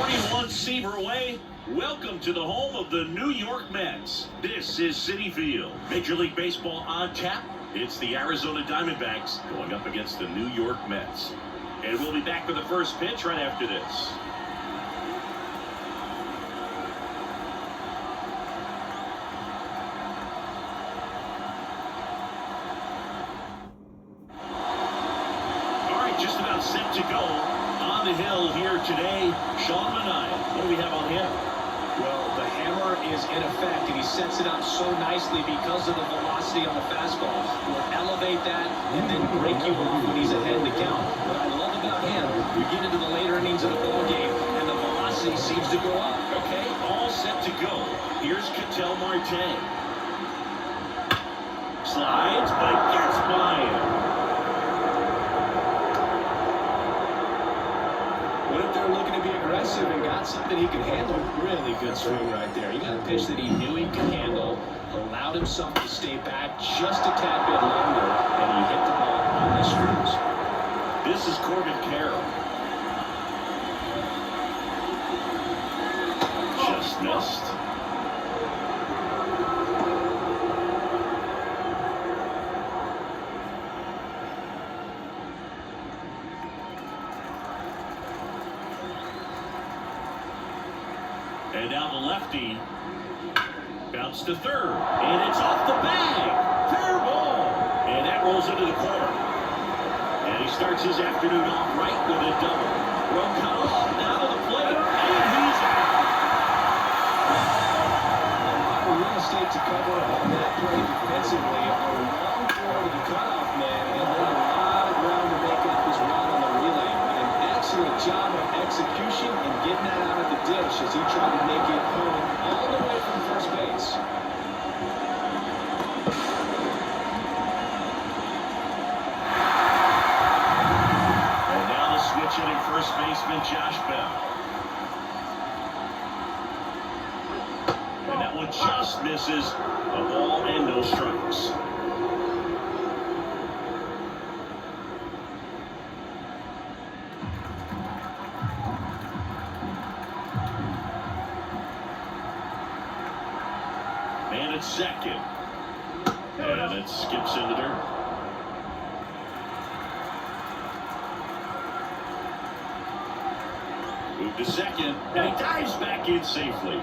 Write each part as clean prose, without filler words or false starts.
41-seamer away. Welcome to the home of the New York Mets. This is Citi Field. Major League Baseball on tap. It's the Arizona Diamondbacks going up against the New York Mets. And we'll be back with the first pitch right after this. All right, just about set to go. On the hill here today, Sean Manaea. What do we have on him? Well, the hammer is in effect, and he sets it up so nicely because of the velocity on the fastball. Will elevate that and then break you off when he's ahead in the count. What I love about him, you get into the later innings of the ball game, and the velocity seems to go up. Okay, all set to go. Here's Ketel Marte. Slides, but gets by him. Went up there looking to be aggressive and got something he could handle. Really good swing right there. He got a pitch that he knew he could handle, allowed himself to stay back just a tad bit longer, and he hit the ball on the screws. This is Corbin Carroll. Just missed. And now the lefty bounced to third, and it's off the bag. Fair ball, and that rolls into the corner. And he starts his afternoon off right with a double. Rocano down to the plate, and he's out. Real estate to cover on that play defensively. A long throw to the cutoff man, and then a lot of ground to make up his run on the relay. An excellent job of execution and getting that out of the dish as he tried to make it home all the way from first base. And now the switch hitting first baseman Josh Bell. And that one just misses. A ball and no strikes. Man at second. And it skips in the dirt. Move to second. And he dives back in safely.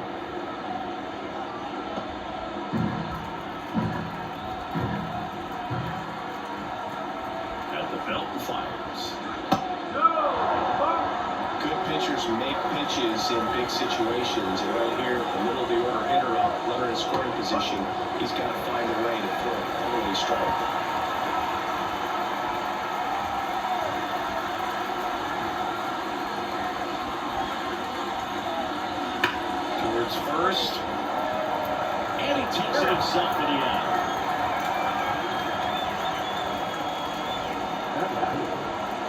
At the belt and fires. Good pitchers make pitches in big situations, and right here, the middle of the order hitter up, runner in scoring position, he's got to find a way to throw it early strike. Towards first, and he takes it himself in the out.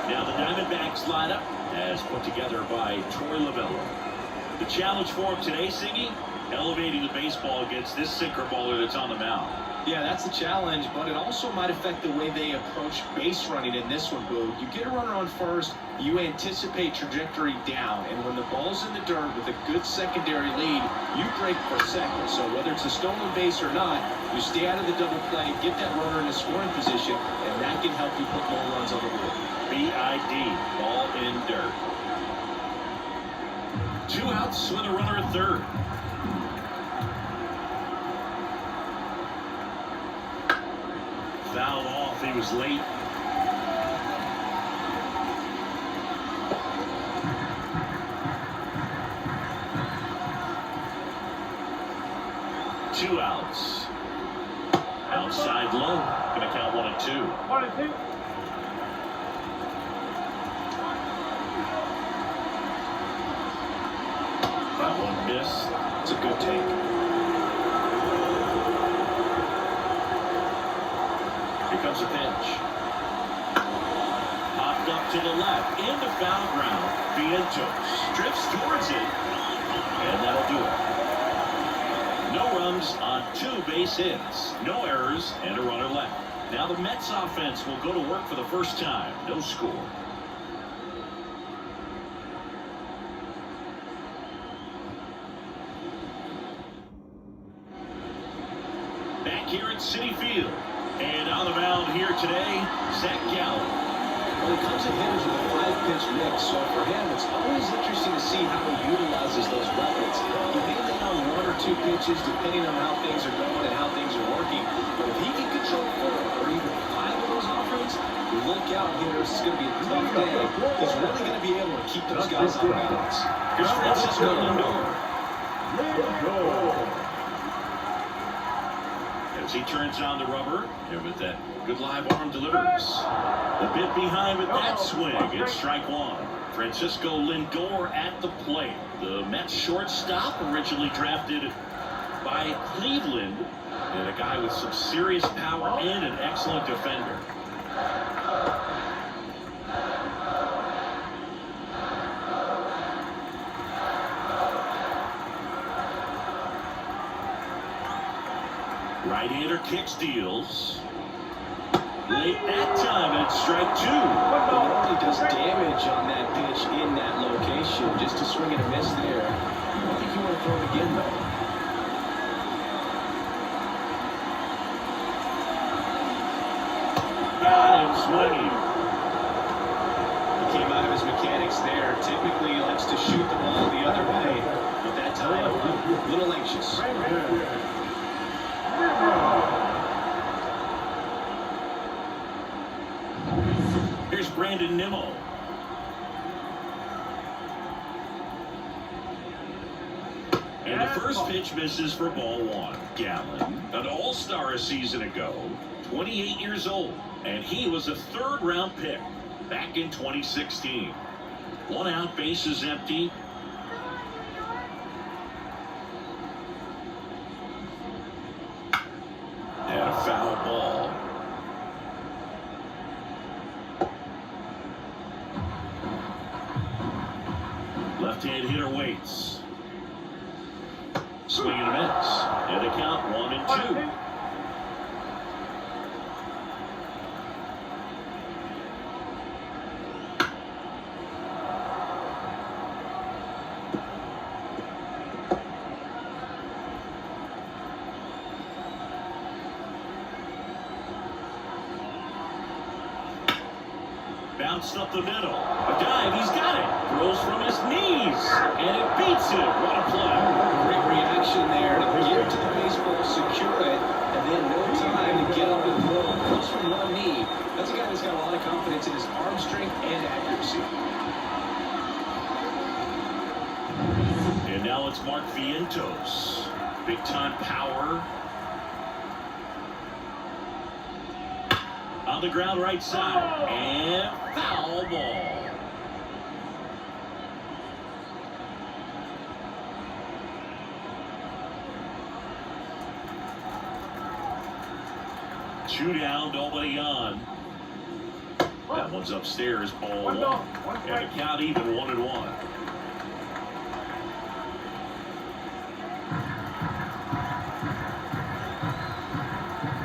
Now the Diamondbacks lineup as put together by Troy Lavello. The challenge for him today, Siggy, elevating the baseball against this sinker baller that's on the mound. Yeah, that's the challenge, but it also might affect the way they approach base running in this one, Boo. You get a runner on first, you anticipate trajectory down, and when the ball's in the dirt with a good secondary lead, you break for second. So whether it's a stolen base or not, you stay out of the double play, get that runner in a scoring position, and that can help you put more runs on the board. BID, ball in dirt. 2 outs with a runner at third. Foul off, he was late. Two outs. Outside low. Gonna count 1 and 2. 1 and 2. That one missed. It's a good take. Here comes a pitch. Popped up to the left. Into foul ground. Vientos drifts towards it. And that'll do it. No runs on 2 base hits. No errors and a runner left. Now the Mets offense will go to work for the first time. No score. here at Citi Field. And on the mound here today, Zach Gallen. Well, he comes in hitters with a 5-pitch mix, so for him, it's always interesting to see how he utilizes those weapons. He may lean on 1 or 2 pitches, depending on how things are going and how things are working. But if he can control 4 or even 5 of those offerings, look out, hitters. It's going to be a tough day. He's really going to be able to keep those guys on balance. Here's Francisco Lindor. As he turns on the rubber, and with that good live arm delivers. A bit behind with that swing. It's strike 1. Francisco Lindor at the plate. The Mets shortstop, originally drafted by Cleveland, and a guy with some serious power and an excellent defender. Right-hander kicks, deals. Late that time, it's strike 2. It only does damage on that pitch in that location. Just a swing and a miss there. I don't think you want to throw it again, though. Got him swinging. He came out of his mechanics there. Typically, he likes to shoot the ball the other way. But that time, a little anxious. Here's Brandon Nimmo. And the first pitch misses for ball 1. Gallen, an all-star a season ago, 28 years old, and he was a 3rd-round pick back in 2016. 1 out, bases empty. And a foul ball. Left-hand hitter waits. Swing and a miss. And the count 1-2. Bounced up the middle. A dive, he's got it. Throws from his knees. And it beats him. What a play. Great reaction there to get to the baseball, secure it, and then no time to get up and throw. Goes from 1 knee. That's a guy that's got a lot of confidence in his arm strength and accuracy. And now it's Mark Vientos. Big time power. On the ground right side. And foul ball. Two down, nobody on. That one's upstairs, ball 1. And the count even 1-1.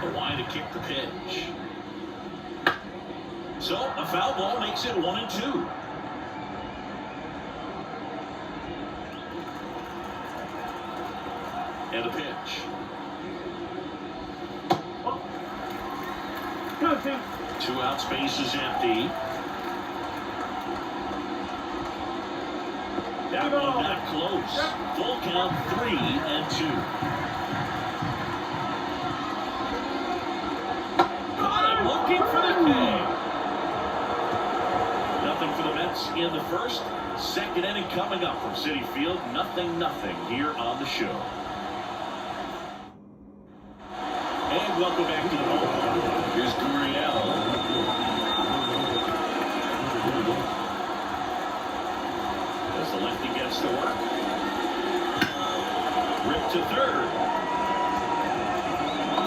The line to kick the pitch. So a foul ball makes it 1-2. And the pitch. 2 out, space is empty. That one not close. Full count 3-2. Caught him looking for the K. Nothing for the Mets in the first. Second inning coming up from Citi Field. 0-0 here on the show. And welcome back to the ballpark. Here's Gurriel. As the lefty gets to work. Rip to third.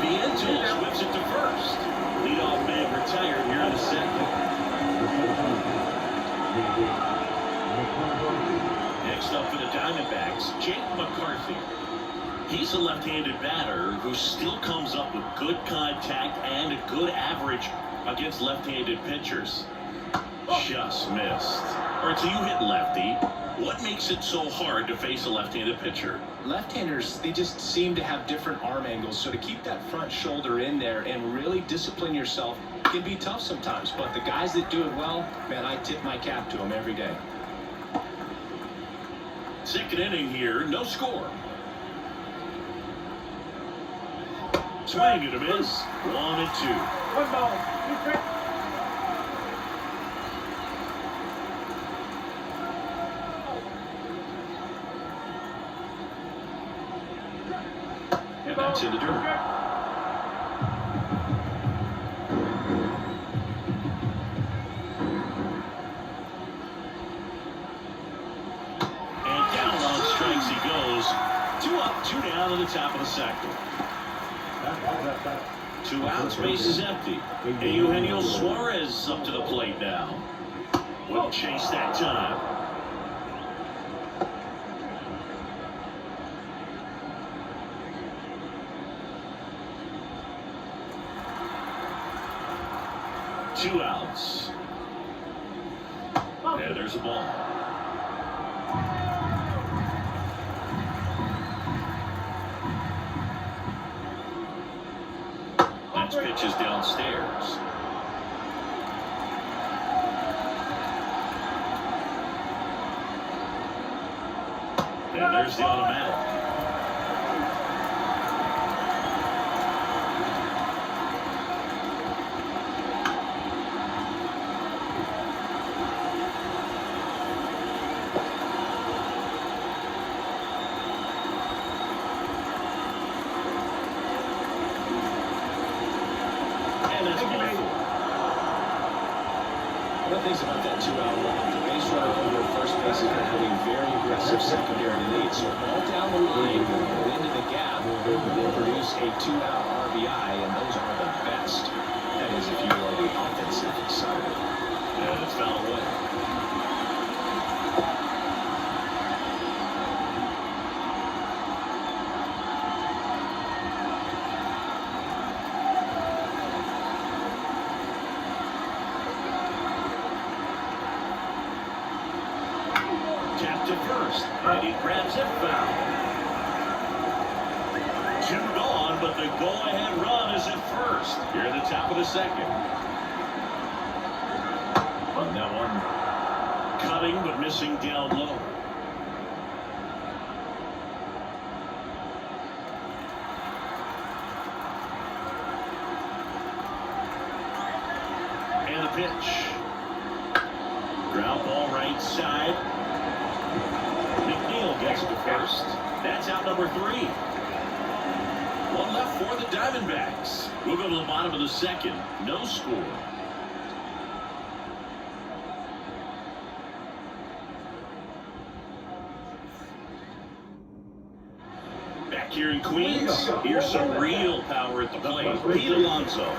Vientos whips it to first. Leadoff man retired here in the second. Next up for the Diamondbacks, Jake McCarthy. He's a left-handed batter who still comes up with good contact and a good average against left-handed pitchers. Just missed. All right, so you hit lefty. What makes it so hard to face a left-handed pitcher? Left-handers, they just seem to have different arm angles, so to keep that front shoulder in there and really discipline yourself can be tough sometimes. But the guys that do it well, man, I tip my cap to them every day. Second inning here, no score. Swing and a miss. 1-2. 1 ball. And that's in the dirt. And down on strikes he goes. 2 up, 2 down in the top of the second. 2 outs, base is empty. And Eugenio Suarez up to the plate now. Wouldn't chase that time. Two outs. Yeah, there's a ball. Next pitch is downstairs. And there's the automatic. One of the things about that 2-out run, the base runner over first base is going to have a very aggressive secondary lead. So all down the line, go into the gap, will produce a 2-out RBI, and those are the best. That is, if you are the offensive side. And it's foul away. To first, and he grabs it foul. 2 gone, but the go-ahead run is at first. Here at the top of the second. And that one cutting but missing down low. And the pitch. Ground ball right side. Gets to first. That's out number 3. 1 left for the Diamondbacks. We'll go to the bottom of the second. No score. Back here in Queens, here's some real power at the plate. Pete Alonso.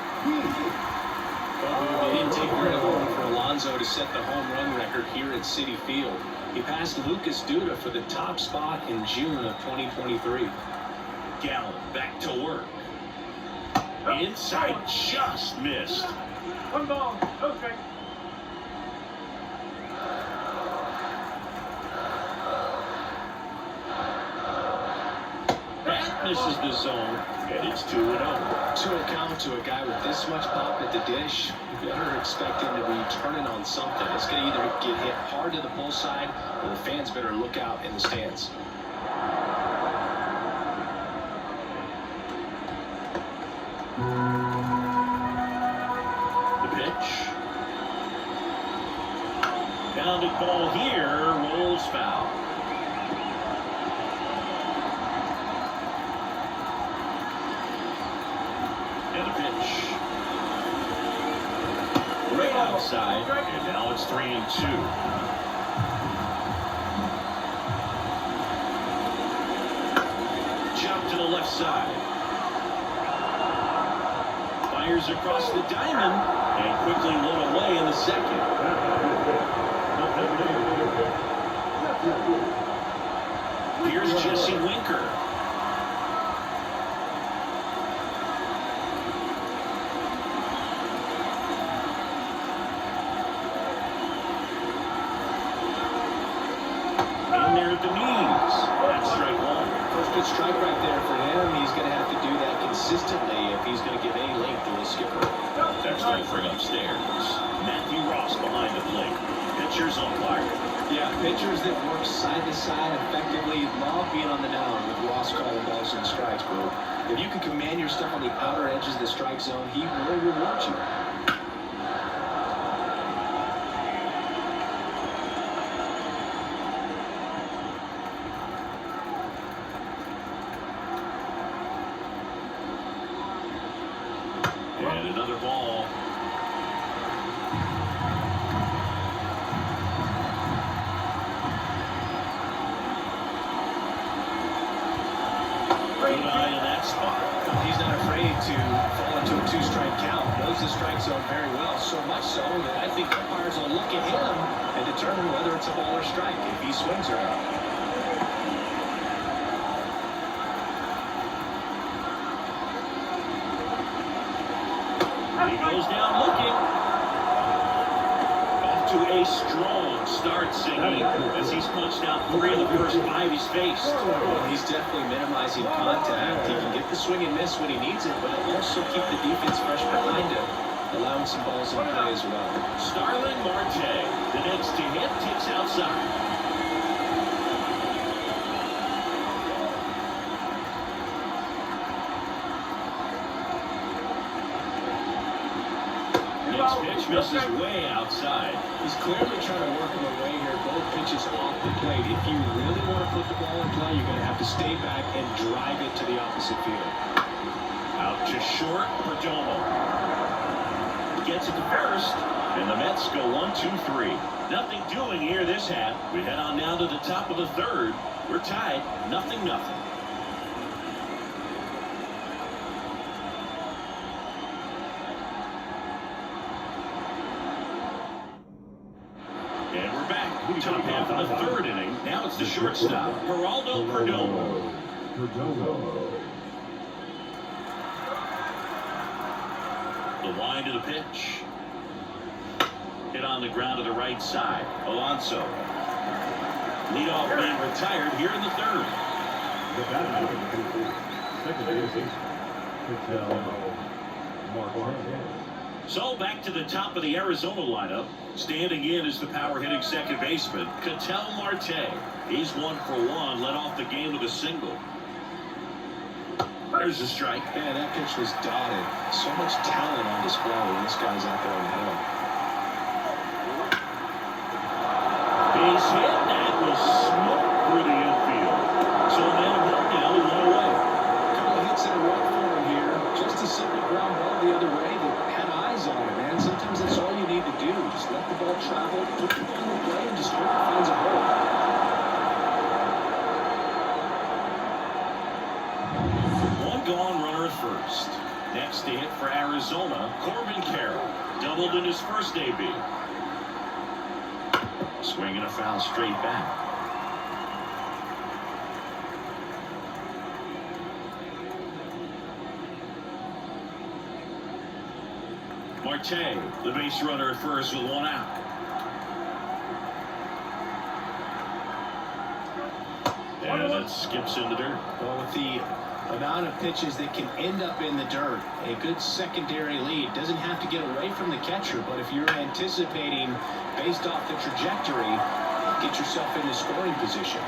It didn't take very long for Alonso to set the home run record here at Citi Field. He passed Lucas Duda for the top spot in June of 2023. Gallen back to work. Inside, just missed. 1 ball. Okay. That misses the zone, and it's 2-0. To account to a guy with this much pop at the dish, you better expect him to be turning on something. It's going to either get hit hard to the pull side, or the fans better look out in the stands. The pitch. Pounded ball here, rolls foul. And the pitch. Right outside, and now it's 3-2. Jump to the left side. Fires across the diamond and quickly lit away in the second. Here's Jesse Winker. good strike right there for him. He's going to have to do that consistently if he's going to give any length to the skipper. That's going to bring upstairs. Matthew Ross behind the plate. Pitchers umpire. Yeah, pitchers that work side to side effectively love being on the mound with Ross calling balls and strikes, bro. If you can command your stuff on the outer edges of the strike zone, he will reward you. And another ball. Good eye in that spot. He's not afraid to fall into a two-strike count. Knows the strike zone very well, so much so that I think umpires will look at him and determine whether it's a ball or strike if he swings or not. He goes down looking. Off to a strong start, singing, as he's punched out 3 of the first 5 he's faced. Well, he's definitely minimizing contact. He can get the swing and miss when he needs it, but he'll also keep the defense fresh behind him, allowing some balls in play as well. Starling Marte, the next to hit, takes outside. Next pitch misses way outside. He's clearly trying to work him away here. Both pitches off the plate. If you really want to put the ball in play, you're going to have to stay back and drive it to the opposite field. Out to short, Perdomo. Gets it to first, and the Mets go 1-2-3. Nothing doing here this half. We head on down to the top of the third. We're tied, 0-0. And we're back. Top half of the third inning. Now it's the shortstop, Geraldo Perdomo. The line to the pitch. Hit on the ground to the right side. Alonso. Leadoff man retired here in the third. So back to the top of the Arizona lineup. Standing in is the power-hitting second baseman, Ketel Marte. He's 1 for 1, led off the game with a single. There's a strike. Man, that pitch was dotted. So much talent on display when this guy's out there on the hill. Base hit. That was smoked through the infield. So man of one now, 1 away. A couple of hits in a row for him here. Just a simple ground ball the other way that had eyes on it, man. Sometimes that's all you need to do. Just let the ball travel, put the ball in play, and just hope it finds a hole. One gone, runner at first. Next to hit for Arizona, Corbin Carroll. Doubled in his first debut. Swinging a foul straight back. Marte, the base runner at first with 1 out. And it skips in the dirt. Well, with the amount of pitches that can end up in the dirt, a good secondary lead doesn't have to get away from the catcher, but if you're anticipating based off the trajectory, get yourself into scoring position.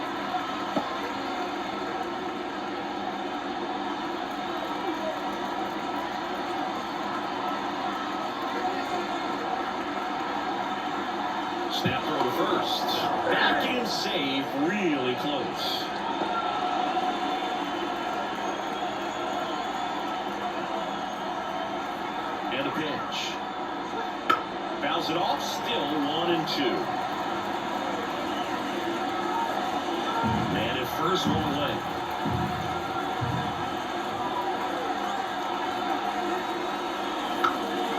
Snap throw to first. Back in save, really close. And the pitch. Fouls it off, still 1-2. Man at first, 1 away.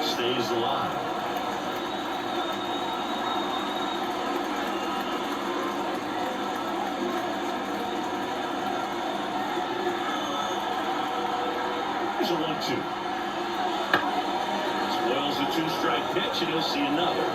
Stays alive. Here's a 1-2. Spoils the 2-strike pitch, and he'll see another.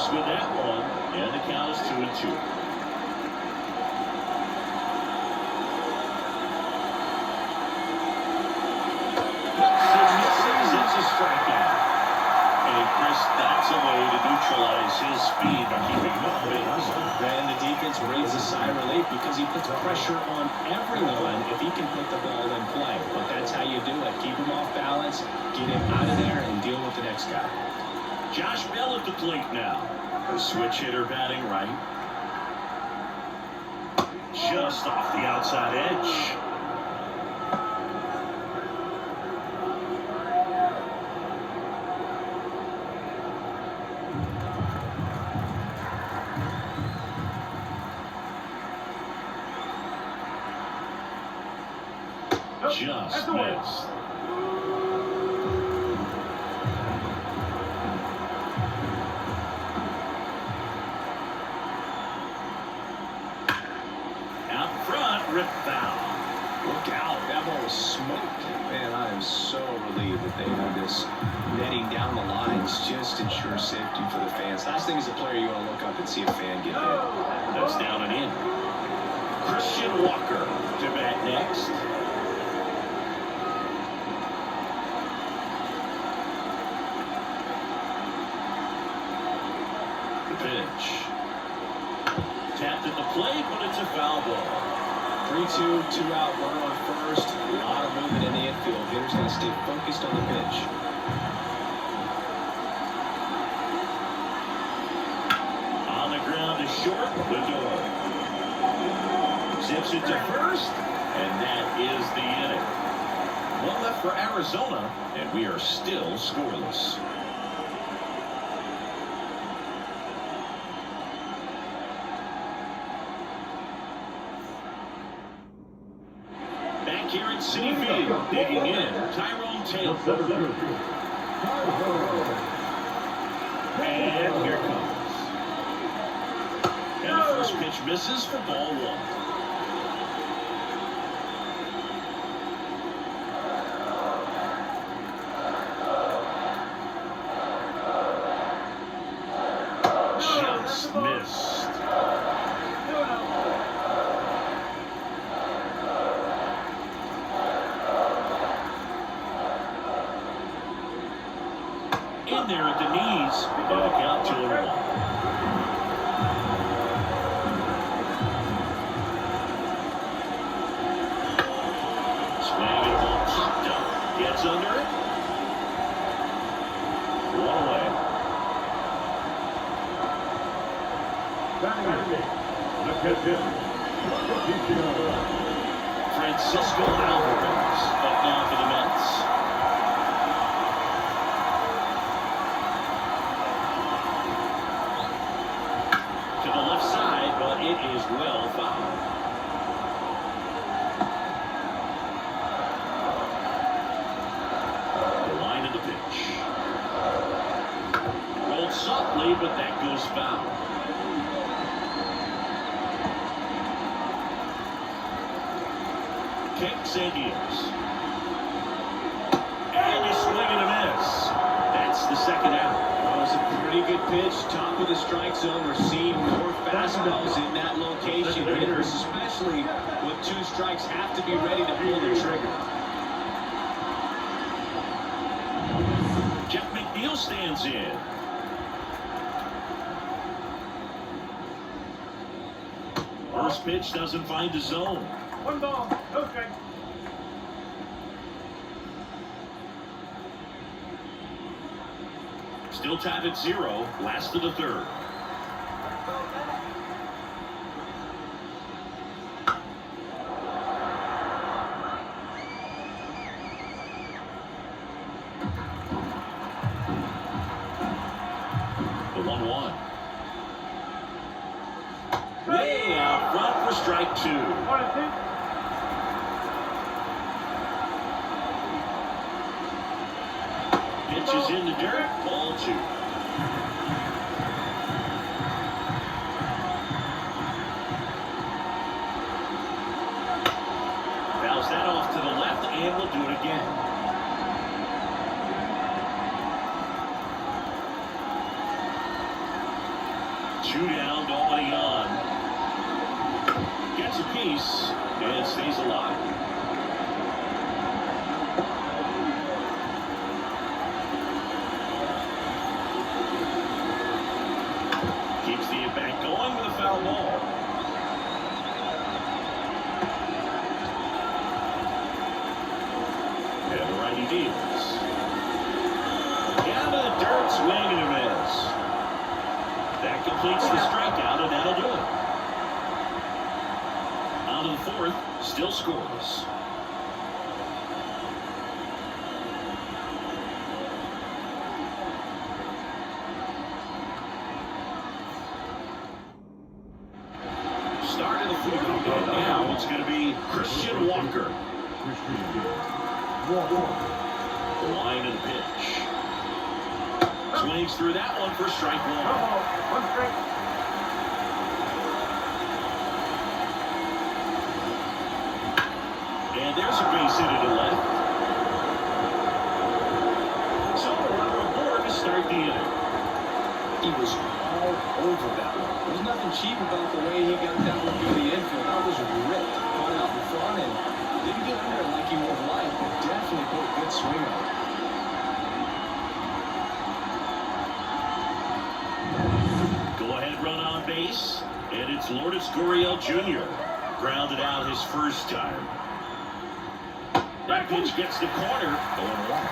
close with that one, and the count is 2-2. It's a strikeout. And Chris, that's a way to neutralize his speed by keeping him up base. Then the defense raises a sigh of relief because he puts pressure on everyone if he can put the ball in play. But that's how you do it. Keep him off balance, get him out of there, and deal with the next guy. Josh Bell at the plate now. The switch hitter batting right. Just off the outside edge. Just missed. Out front, rip foul. Look out, that ball was smoked. Man, I am so relieved that they have this netting down the lines. Just ensure safety for the fans. Last thing as a player, you want to look up and see a fan get hit. That's down and in. Christian Walker to bat next. Pitch. Tapped at the plate, but it's a foul ball. 3-2, 2 out, runner on first. A lot of movement in the infield. Hitters got to stay focused on the pitch. On the ground is short. Lindor zips it to first, and that is the inning. One left for Arizona, and we are still scoreless. Here at Citi Field, digging in, Tyrone Taylor. And here comes. And the first pitch misses for ball one. Just missed. In there at the knees, and the count 2-1. Swing and ball popped up, gets under it. One away. Francisco Alvarez up now for the Mets. It is well fouled. The line of the pitch. Rolled softly, but that goes foul. Kicks and deals. And a swing and a miss. That's the second out. That was a pretty good pitch. Top of the strike zone. We're seeing more fastballs in that location. Hitters, especially with 2 strikes, have to be ready to pull the trigger. Jeff McNeil stands in. First pitch doesn't find the zone. 1 ball, no strike. Still tied at 0, last of the third. The 1-1. Way out front for strike 2. 1-2. Pitch is in the dirt, ball 2. Fouls that off to the left, and we'll do it again. Shootout already on. Gets a piece and stays alive. Keeps the at-bat going with a foul ball. And the righty deals. Down to the dirt, swing and a miss. That completes the strikeout, and that'll do it. On to the fourth, still scoreless. Start of the fourth, and now it's going to be Christian Walker. The line and pitch. Swings through that one for strike one. One strike. And there's a base hit to left. So a runner aboard to start the inning. He was all over that one. There's nothing cheap about the way he got that one through the infield. That was ripped. Caught out in front and didn't get under it like he would have liked, but definitely put a good swing on it. Run on base, and it's Lourdes Gurriel Jr. Grounded out his first time. That pitch gets the corner, going one.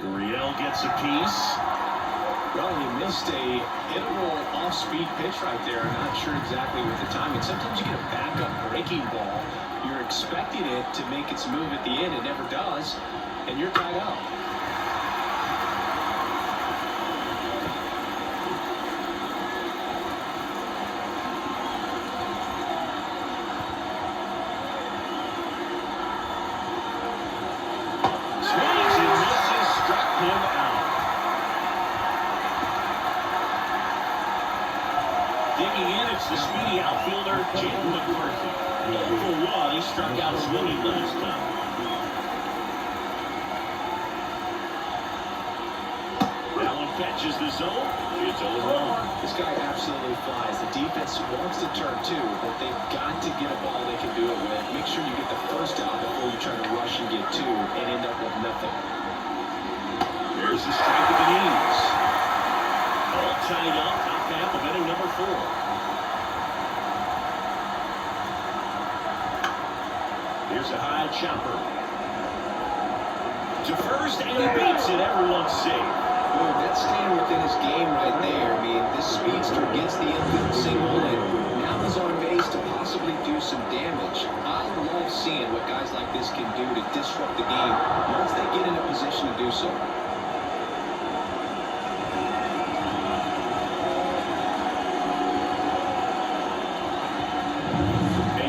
Gurriel gets a piece. Well, he missed a hittable off-speed pitch right there. I'm not sure exactly with the timing. Sometimes you get a backup breaking ball. You're expecting it to make its move at the end. It never does, and you're tied up. Swings and misses, struck him out. Digging in, it's the speedy outfielder, Jaden McCarthy. 0-for-1, he struck out swinging last time. That one catches the zone. It's 0-1. This guy absolutely flies. The defense wants to turn two, but they've got to get a ball they can do it with. Make sure you get the first out before you try to rush and get two and end up with nothing. There's the strike of the knees. All tied up, top half of inning number 4. Here's a high chopper. To first, and he beats it. Everyone's safe. Boy, that's staying within his game right there. I mean, this speedster gets the infield single, and now he's on base to possibly do some damage. I love seeing what guys like this can do to disrupt the game once they get in a position to do so.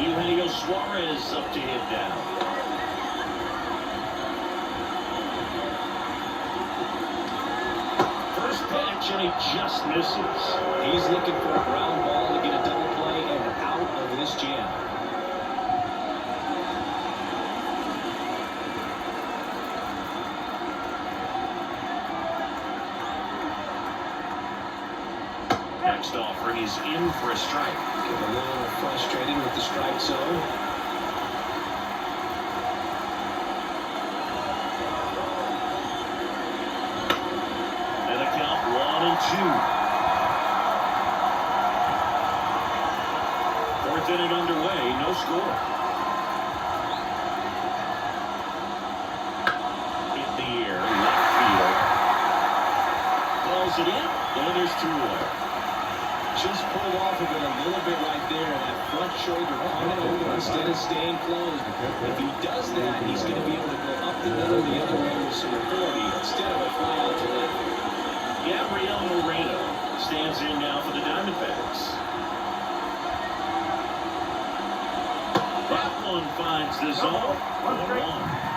Eugenio Suarez up to hit down. First pitch, and he just misses. He's looking for a ground ball to get a double play and out of this jam. Next offering is in for a strike. Getting a little frustrated with the strike zone. And a count 1-2. Fourth inning underway, no score. In the air, left field. Calls it in, and there's 2 away. Just pulled off of it a little bit right there. That front shoulder coming over instead of staying closed. If he does that, he's going to be able to go up the middle the other way with some authority instead of a fly out to left. Gabriel Moreno stands in now for the Diamondbacks. That one finds the zone. 1-1.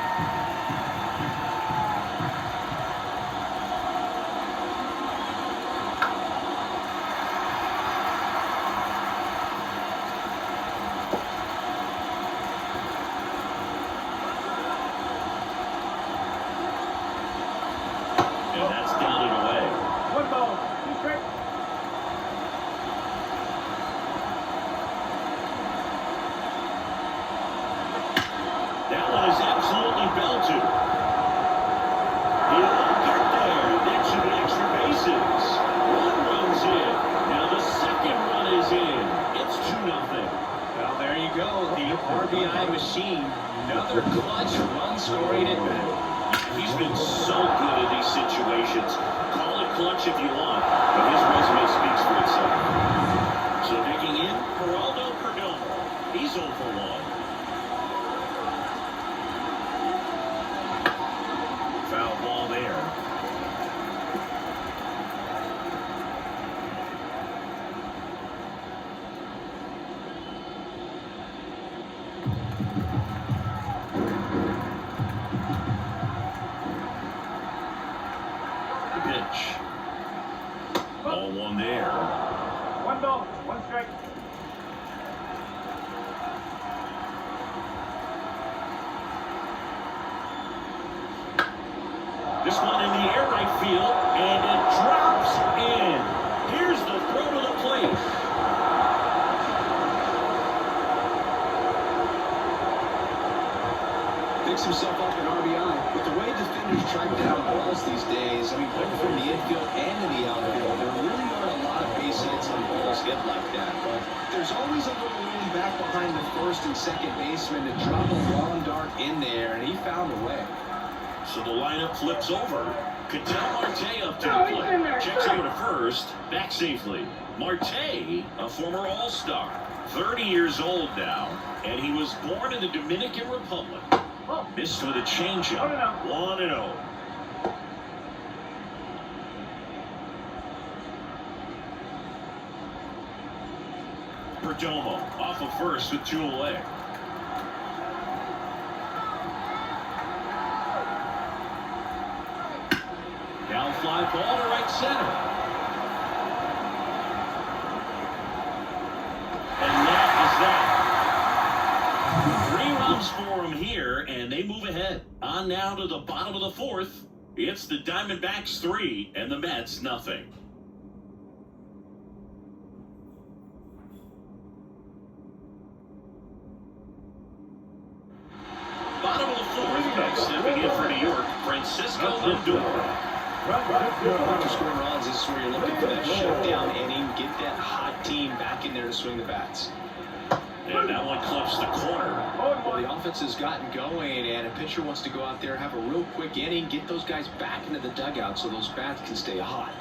Another clutch run scoring at bat. He's been so good in these situations. Call it clutch if you want, but his resume speaks for itself. So digging in, Geraldo Perdomo. He's 0 for 1. Foul ball there. The pitch. Ball 1 there. 1 ball, 1 strike. This one in the air right field, and it drops in. Here's the throw to the plate. Picks himself up an RBI. With the way defenders track down balls these days, I mean, both from the infield and in the outfield, there really aren't a lot of base hits on balls hit like that. But there's always a little room back behind the first and second baseman to drop a long dart in there, and he found a way. So the lineup flips over. Ketel Marte up to the plate. Checks over to first. Back safely. Marte, a former All-Star. 30 years old now. And he was born in the Dominican Republic. Missed with a changeup. 1-0. Perdomo off of first with 2 away. Down fly ball to right center. And that is that. 3 runs for him here, and they move ahead. On now to the bottom of the 4th. It's the Diamondbacks 3 and the Mets nothing. Bottom of the 4th, and stepping in for New York, Francisco Lindor. To score runs, this is where you're looking for that shutdown inning, get that hot team back in there to swing the bats. And that one clips the corner. Well, the offense has gotten going, and a pitcher wants to go out there, have a real quick inning, get those guys back into the dugout so those bats can stay hot.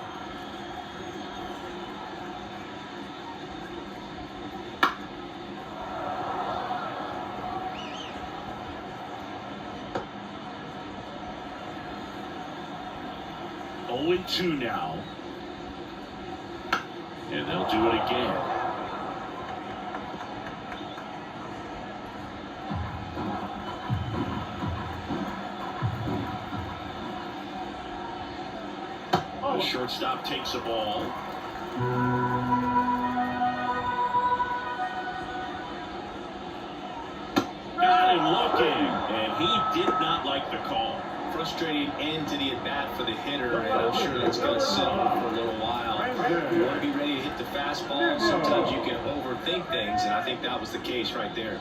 Oh, 2 now. And they'll do it again. The shortstop takes the ball. Got him looking, and he did not like the call. Frustrating end to the at-bat for the hitter, and I'm sure that's going to sit on for a little while. You want to be ready to hit the fastball. Sometimes you can overthink things, and I think that was the case right there.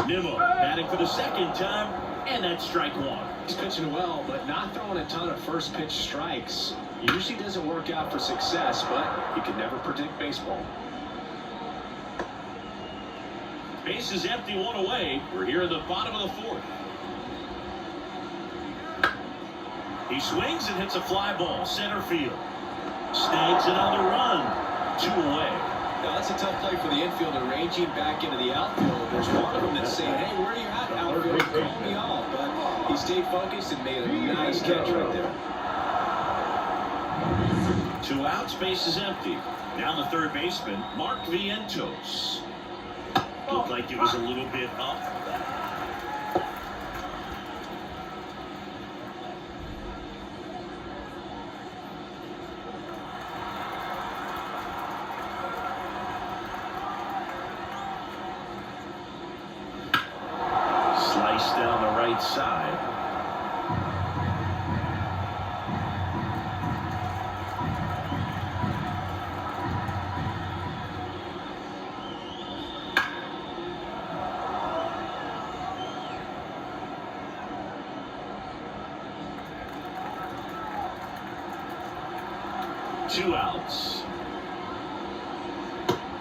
Nimmo batting for the 2nd time, and that's strike 1. He's pitching well, but not throwing a ton of first pitch strikes. Usually doesn't work out for success, but you can never predict baseball. Base is empty, 1 away. We're here at the bottom of the 4th. He swings and hits a fly ball, center field. Snags another run, 2 away. Now that's a tough play for the infielder, ranging back into the outfield. There's one of them that's saying, hey, where are you at, outfield? Call me off. But he stayed focused and made a nice catch right there. 2 outs, base is empty. Now the 3rd baseman, Mark Vientos. Looked like it was a little bit up. Slice down the right side. 2 outs.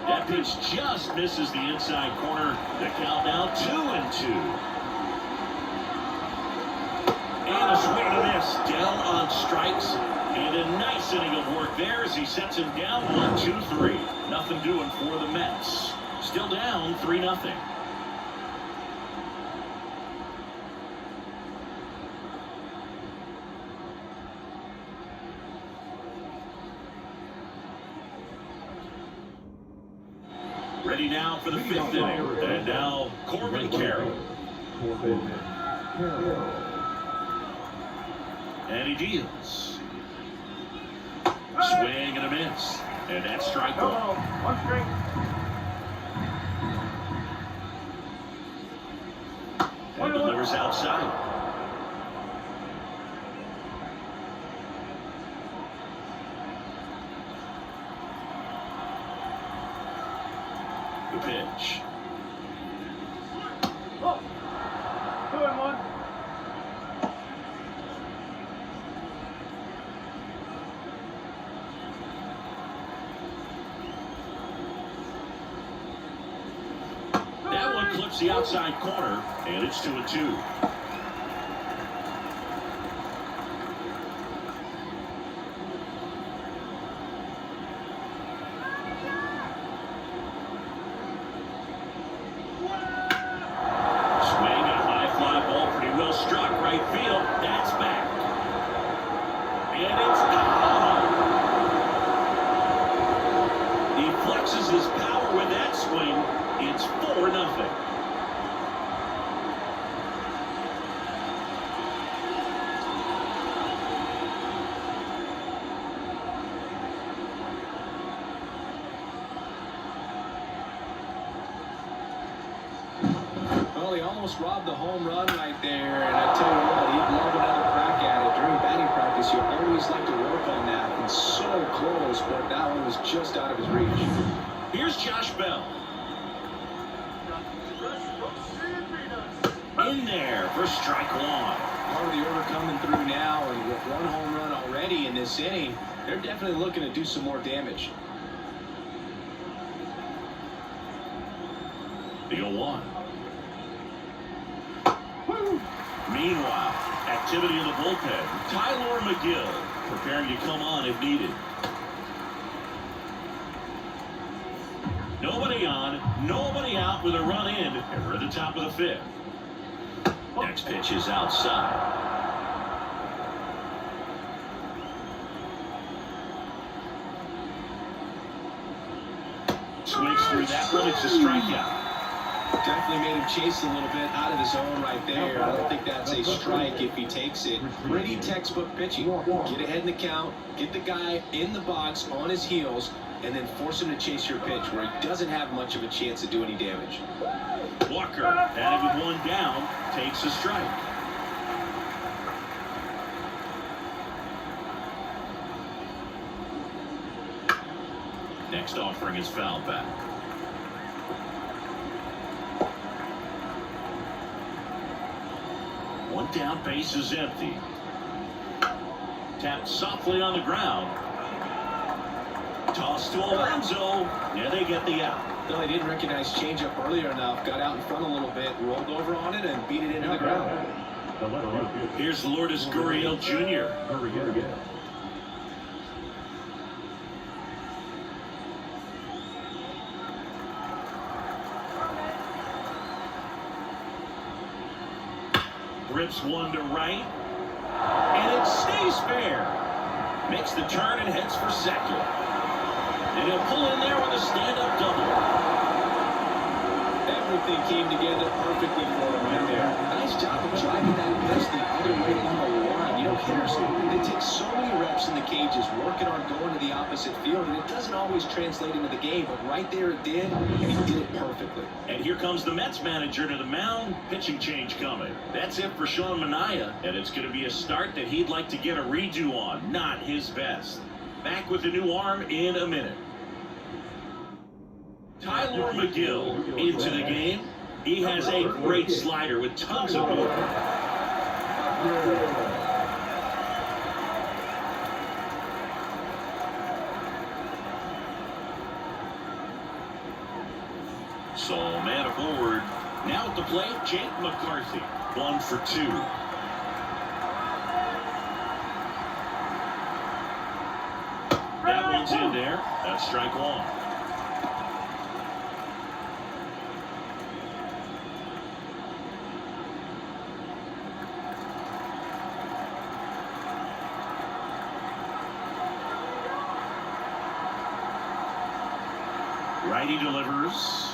That pitch just misses the inside corner. The count now 2-2. And a swing and a miss. Down on strikes. And a nice inning of work there as he sets him down 1-2-3. Nothing doing for the Mets. Still down 3-0. Ready now for the 5th inning. And now Corbin Carroll. And he deals. Swing and a miss. And that's strike one. One strike. And delivers outside. The pitch. 2-1. That one clips the outside corner, and it's 2-2. Struck right field. That's back. And it's gone. He flexes his power with that swing. It's 4-0. Well, he almost robbed the home run right there, and I tell you what, he'd love another crack at it. During batting practice, you always like to work on that. It's so close, but that one was just out of his reach. Here's Josh Bell. In there for strike one. Part of the order coming through now, and with one home run already in this inning, they're definitely looking to do some more damage. The 0-1. Meanwhile, activity in the bullpen. Tyler McGill preparing to come on if needed. Nobody on, nobody out with a run in, and we're at the top of the 5th. Next pitch is outside. Swings through that one. It's a strikeout. Definitely made him chase a little bit out of the zone right there. I don't think that's a strike if he takes it. Pretty textbook pitching. Get ahead in the count, get the guy in the box on his heels, and then force him to chase your pitch where he doesn't have much of a chance to do any damage. Walker, batting with one down, takes a strike. Next offering is foul back. One down, base is empty. Tapped softly on the ground. Toss to Alonso. Yeah, they get the out. No, he didn't recognize changeup earlier enough. Got out in front a little bit, rolled over on it, and beat it into the ground. Here's Lourdes Gurriel Jr. Rips one to right. And it stays fair. Makes the turn and heads for second. And he'll pull in there with a stand-up double. Everything came together perfectly for him right there. Nice job of driving that pitch the other way on the line. You know, hitters, they take so many reps in the cages working on going to the opposite field, and it doesn't always translate into the game, but right there it did, and he did it perfectly. And here comes the Mets manager to the mound. Pitching change coming. That's it for Sean Manaea, and it's going to be a start that he'd like to get a redo on. Not his best. Back with the new arm in a minute. Tyler McGill into the game. He has a great slider with tons of movement. So man forward. Now at the plate, Jake McCarthy. 1 for 2. That one's in there. That's strike 1. Righty delivers.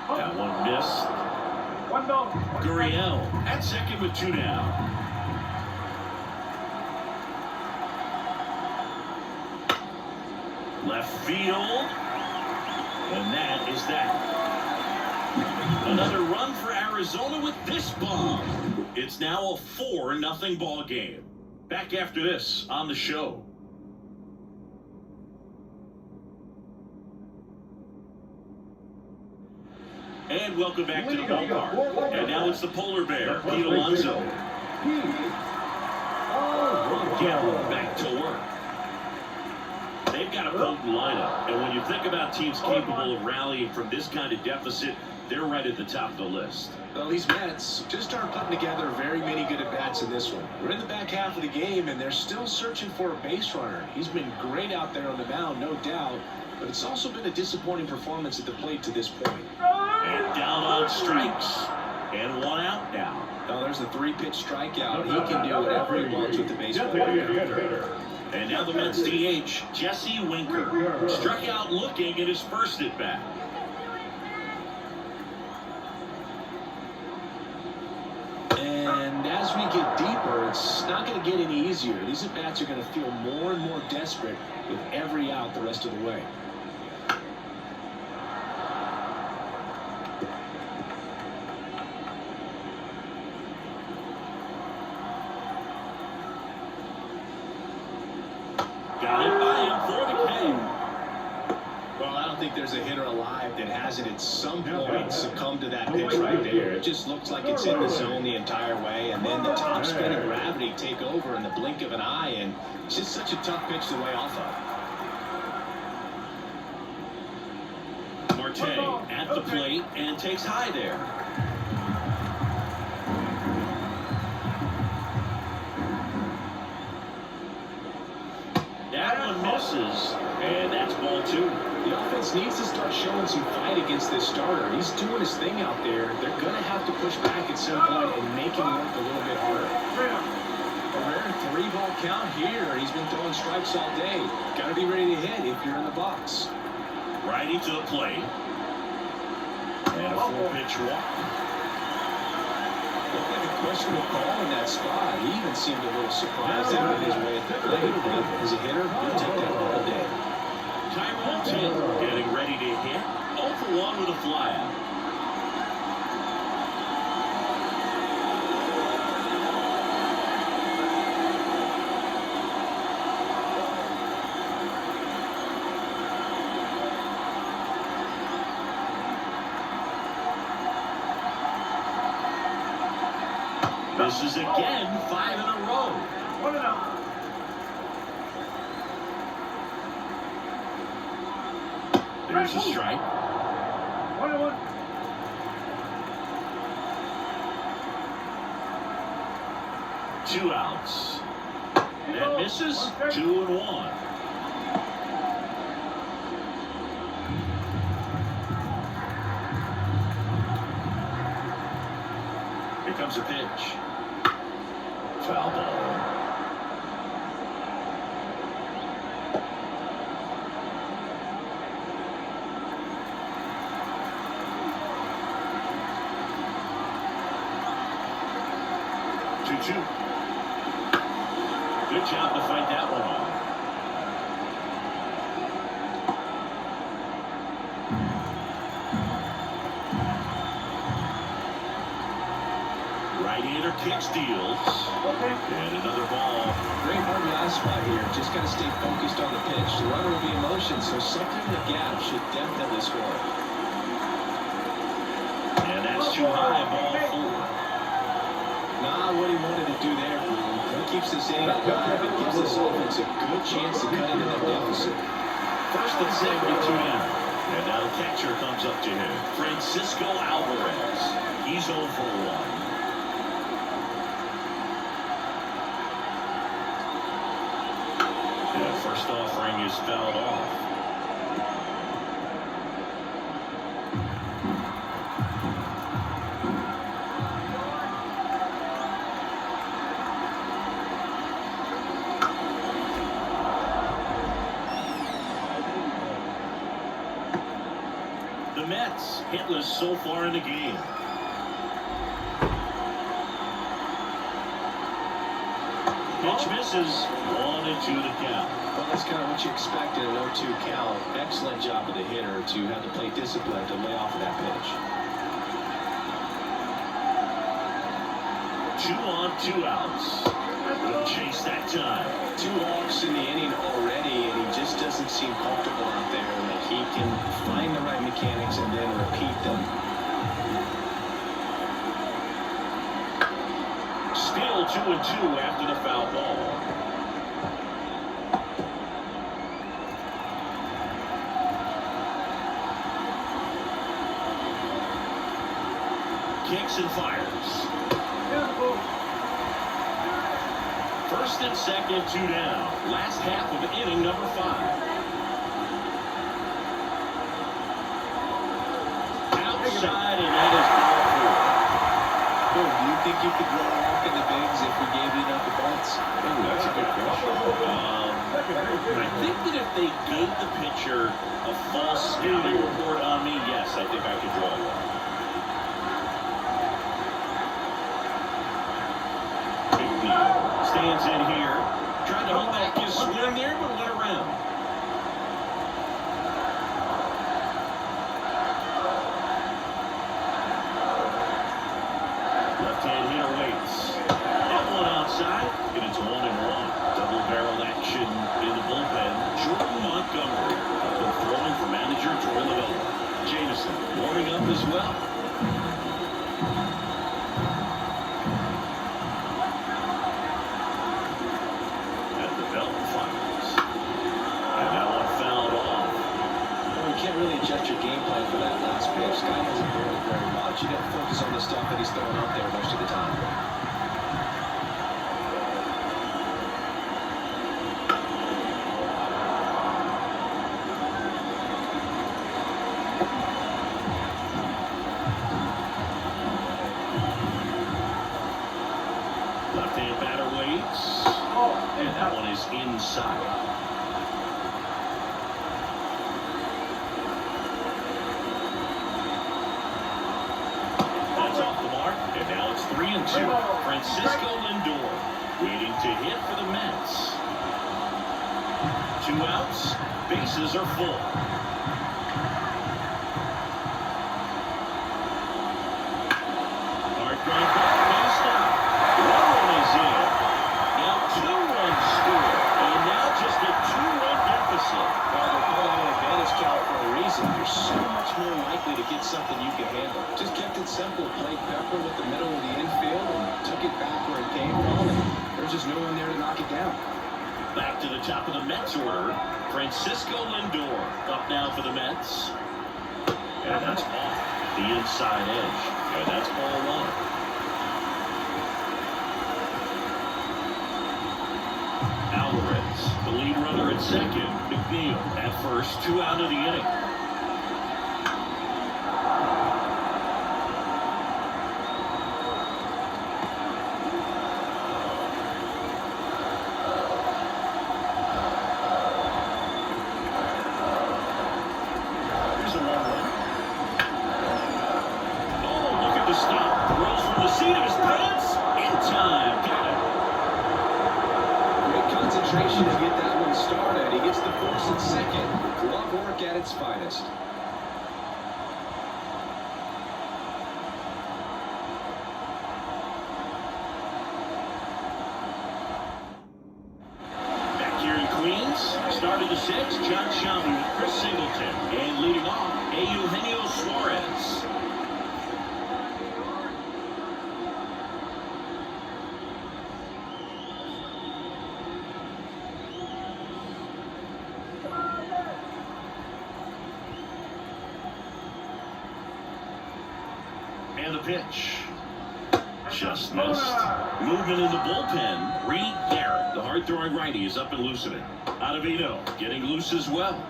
That one missed. 1 ball. Gurriel at second with 2 down. Left field. And that is that. Another run for Arizona with this bomb. It's now a 4-0 ball game. Back after this on the show. And welcome back to the ballpark. And now it's the polar bear, Pete Alonso. Getting back to work. They've got a potent lineup. And when you think about teams capable of rallying from this kind of deficit, they're right at the top of the list. Well, these Mets just aren't putting together very many good at-bats in this one. We're in the back half of the game, and they're still searching for a base runner. He's been great out there on the mound, no doubt, but it's also been a disappointing performance at the plate to this point. And down on strikes. And 1 out now. Oh, there's a 3-pitch strikeout. He can do whatever he wants with the baseball. And now the Mets DH, Jesse Winker, struck out looking at his first at-bat. And as we get deeper, it's not going to get any easier. These at-bats are going to feel more and more desperate with every out the rest of the way. Got it by him for the K. Well, I don't think there's a hitter alive that hasn't at some point succumbed to that pitch right there. It just looks like it's in the zone the entire way, and then the top spin and gravity take over in the blink of an eye, and it's just such a tough pitch to lay off of. Marte at the plate and takes high there. That one misses, and that's ball 2. The offense needs to start showing some fight against this starter. He's doing his thing out there. They're going to have to push back at some point and make him work a little bit harder. A rare 3-ball count here. He's been throwing strikes all day. Got to be ready to hit if you're in the box. Righty to the plate. And a 4-pitch walk. Looked like a questionable call in that spot. He even seemed a little surprised that he his way at the plate. But as a hitter, he'll take that all day. Tyrone Taylor getting ready to hit. 0 for 1 with a flyout. Misses again, 5 in a row. 1 out. There's a strike. 1-1. Two outs. That misses. 2-1. Here comes a pitch. Foul ball. Good job to fight that one off. Right-hander kick steals. And another ball. Great RBI spot here. Just got to stay focused on the pitch. The runner will be in motion, so something in the gap should definitely score. And that's too high. Ball 4. Nah, what he wanted to do there, he keeps this inning alive and gives this offense a good chance to cut into that deficit. First and 72 down. And now the catcher comes up to him. Francisco Alvarez. He's 0 for 1. And the first offering is fouled off. The Mets hitless so far in the game. Pitch misses. 1-2 the count. Well, that's kind of what you expect in an 0-2 count. Excellent job of the hitter to have the plate discipline to lay off of that pitch. 2 on, 2 outs. Good chase that time. 2 walks in the inning already, and he just doesn't seem comfortable out there. Like he can find the right mechanics and then repeat them. Still 2-2 after the foul ball. Kicks and fires. First and second, 2 down. Last half of inning number 5. Outside, and that is ball 4. Do you think you could run walk in the bigs if we gave you enough at bats? That's a good question. I think that if they gave the pitcher a false scouting report on me, yes, I think I could draw one. Stands in here, trying to hold back his swing there, but went around. Left-hand hitter waits. That one outside, and it's 1-1. Double barrel action in the bullpen. Jordan Montgomery up and throwing for manager Troy Lavella. Jameson warming up as well. Really adjust your game plan for that last pitch. Guy hasn't thrown it very much. You got to focus on the stuff that he's throwing out there most of the time. Left-hand batter waits, and that one is inside. And now it's 3-2. Francisco Lindor waiting to hit for the Mets. 2 outs. Bases are full. Hard ground ball. No stop. 1 is in. Now 2 runs scored. And now just a 2-run deficit. Well, they're calling an advantage count for a reason. You're so much more likely to get something you can handle. Just kept it simple. Played Pepper with the middle of the infield and took it back where it came from. And there's just no one there to knock it down. Back to the top of the Mets order. Francisco Lindor up now for the Mets. And that's off the inside edge. And that's ball 1. Alvarez, the lead runner at second. McNeil at first, 2 out of the inning. Here's a 1-1. Oh, look at the stop. Throws from the seat of his pants. In time. Got it. Concentration to get that one started. He gets the force at second. Glove work at its finest. Back here in Queens, started the 6th, John Shelby with Chris Singleton. And leading off, Eugenio Suarez. And the pitch. Just missed. Movement in the bullpen. Reed Garrett, the hard-throwing righty, is up and loosening. Ottavino getting loose as well.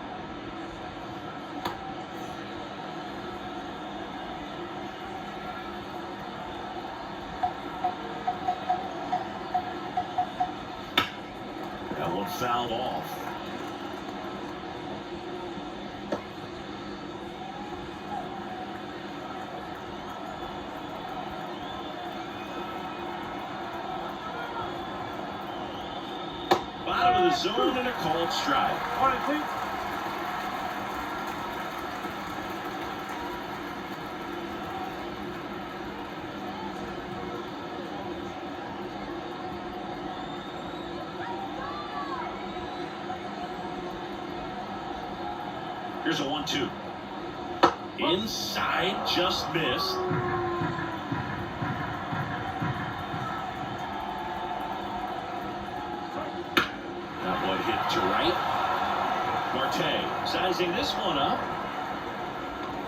That one fouled off. Bottom of the zone and a called strike. 1 and 2. Here's a 1-2. Inside, just missed. That one hit to right. Marte sizing this one up.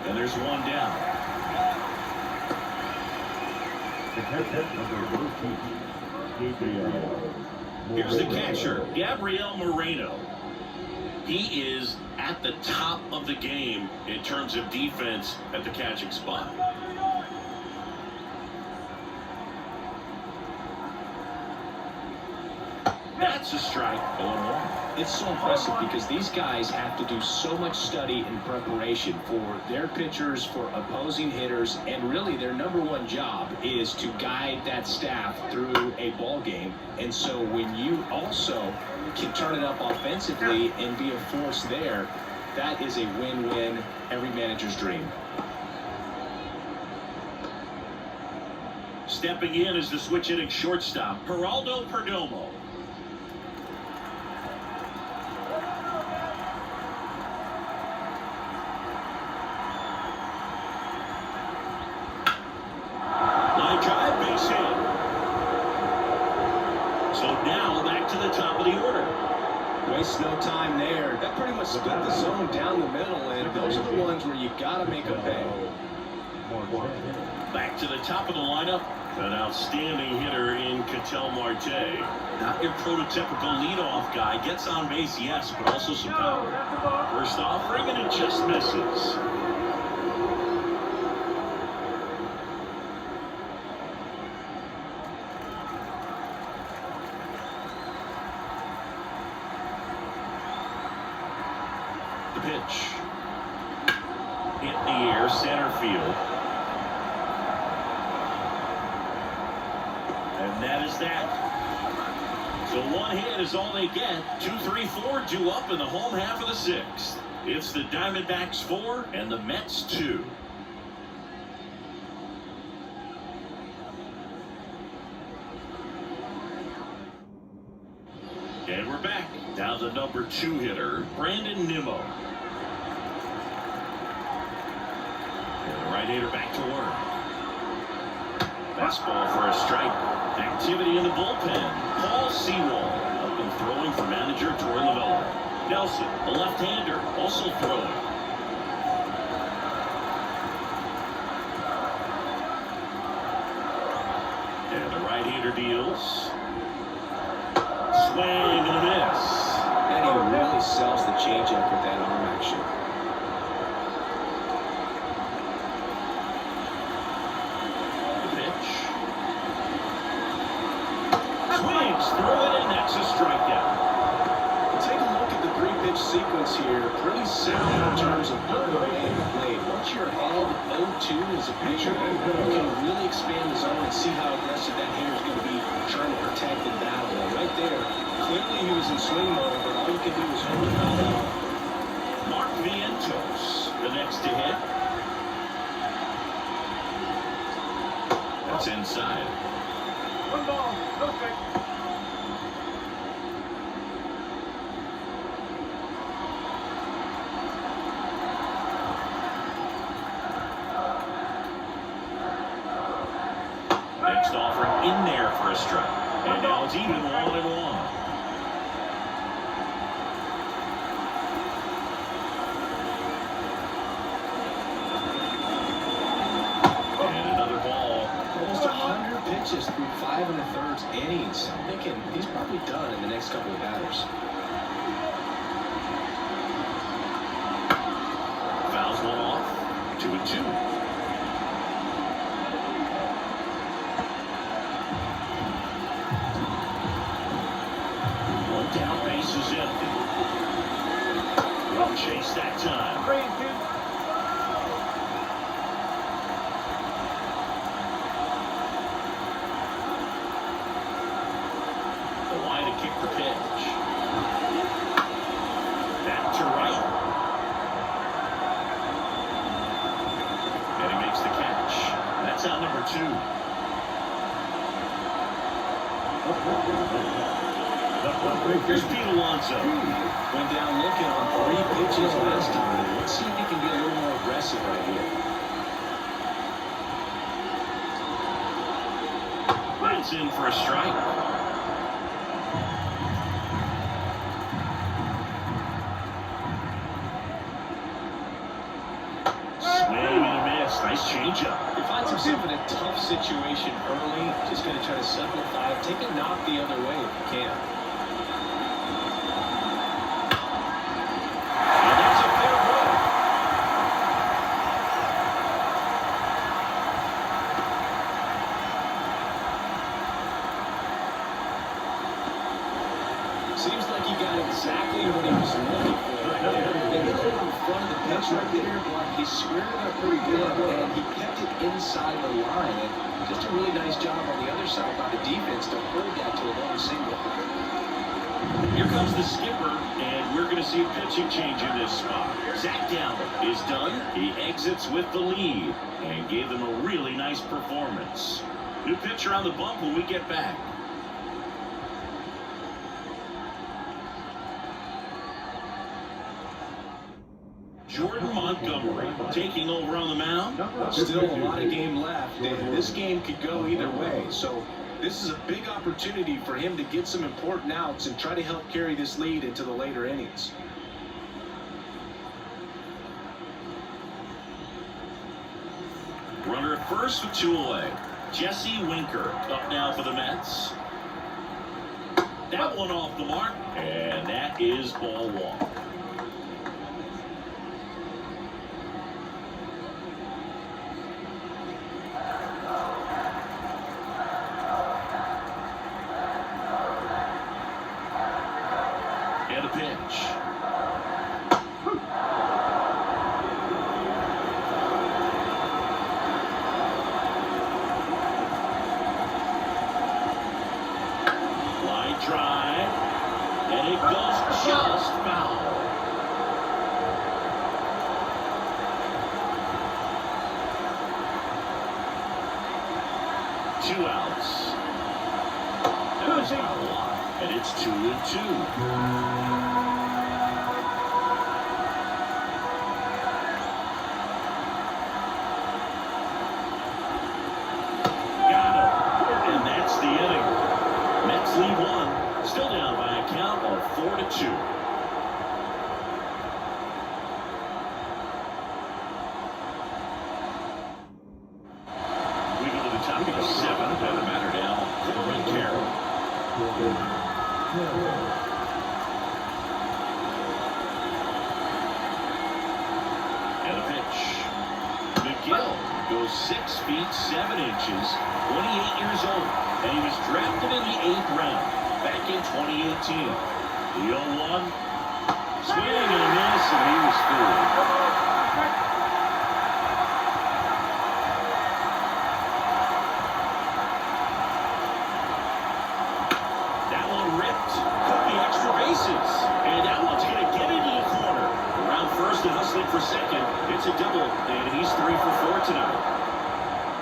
And there's one down. Here's the catcher, Gabriel Moreno. He is at the top of the game in terms of defense at the catching spot. That's a strike. 0-1. It's so impressive because these guys have to do so much study and preparation for their pitchers, for opposing hitters, and really their number one job is to guide that staff through a ball game. And so when you also can turn it up offensively and be a force there, that is a win-win, every manager's dream. Stepping in is the switch hitting shortstop, Geraldo Perdomo. Line drive, base hit. So now back to the top of the order. Waste no time there. That pretty much split the zone down the middle, and those are the ones where you got to make a pay. Back to the top of the lineup, an outstanding hitter in Ketel Marte. Not your prototypical leadoff guy. Gets on base, yes, but also some power. First offering, and it just misses. The pitch. Hit in the air, center field. And that is that. So one hit is all they get. 2, 3, 4 due up in the home half of the sixth. It's the Diamondbacks 4 and the Mets 2. And we're back. Down the number 2 hitter, Brandon Nimmo. And the right hander back to work. Fastball for a strike. Activity in the bullpen. Paul Sewall up and throwing for manager Torey Lovullo. Nelson, the left-hander, also throwing. And the right-hander deals. Swing and a miss. And he really sells the changeup with that arm action. The pitch. Swings through it, and that's a strikeout. Take a look at the three-pitch sequence here. Pretty sound in terms of putting the man in the plate. Once you're ahead 0-2 as a pitcher, you can really expand the zone and see how aggressive that hitter's going to be trying to protect and battle. And right there, clearly he was in swing mode, but all you can do is hold it out. Mark Vientos, the next to hit. That's inside. 1 ball, no strike. Next offering in there for a strike. And now it's even 1-1. And another 5 1/3 innings. I'm thinking he's probably done in the next couple of batters. Fouls one off. 2-2. One down, base is empty. One chase that time. Green, dude. The line to kick the pitch. Back to right. And he makes the catch. That's out number 2. Here's Pete Alonso. Went down looking on 3 pitches last time. Let's see if he can be a little more aggressive right here. That's in for a strike. Swing and a miss. Nice changeup. He finds himself in a tough situation early. Just going to try to simplify it. Take a knock the other way if you can. And that's a fair ball. Seems like he got exactly what he was looking for right there. Maybe a little in front of the pitch right there, but he squared it up pretty good, and he kept it inside the line. And just a really nice job on the other side by the defense to hold that to a long single. Here comes the skipper, and we're going to see a pitching change in this spot. Zach Gallen is done. He exits with the lead and gave them a really nice performance. New pitcher on the bump when we get back. Jordan Montgomery taking over on the mound. Still a lot of game left, and this game could go either way. So this is a big opportunity for him to get some important outs and try to help carry this lead into the later innings. Runner at first with 2 away. Jesse Winker up now for the Mets. That one off the mark, and that is ball 1. And a pitch. Line drive, and it goes just foul. Two outs. That was foul, and it's 2-2. And that's the inning. Mets lead 1, still down by a count of 4-2. We go to the top of the 7th, and the batter now, Corbin Carroll. And a pitch. McGill goes 6 feet 7 inches, 28 years old, and he was drafted in the 8th round back in 2018. The 0-1, swing and a miss, and he was fooled. That one ripped, could be extra bases, and that one's going to get into the corner. Around first and hustling for second, it's a double, and he's 3 for 4 tonight.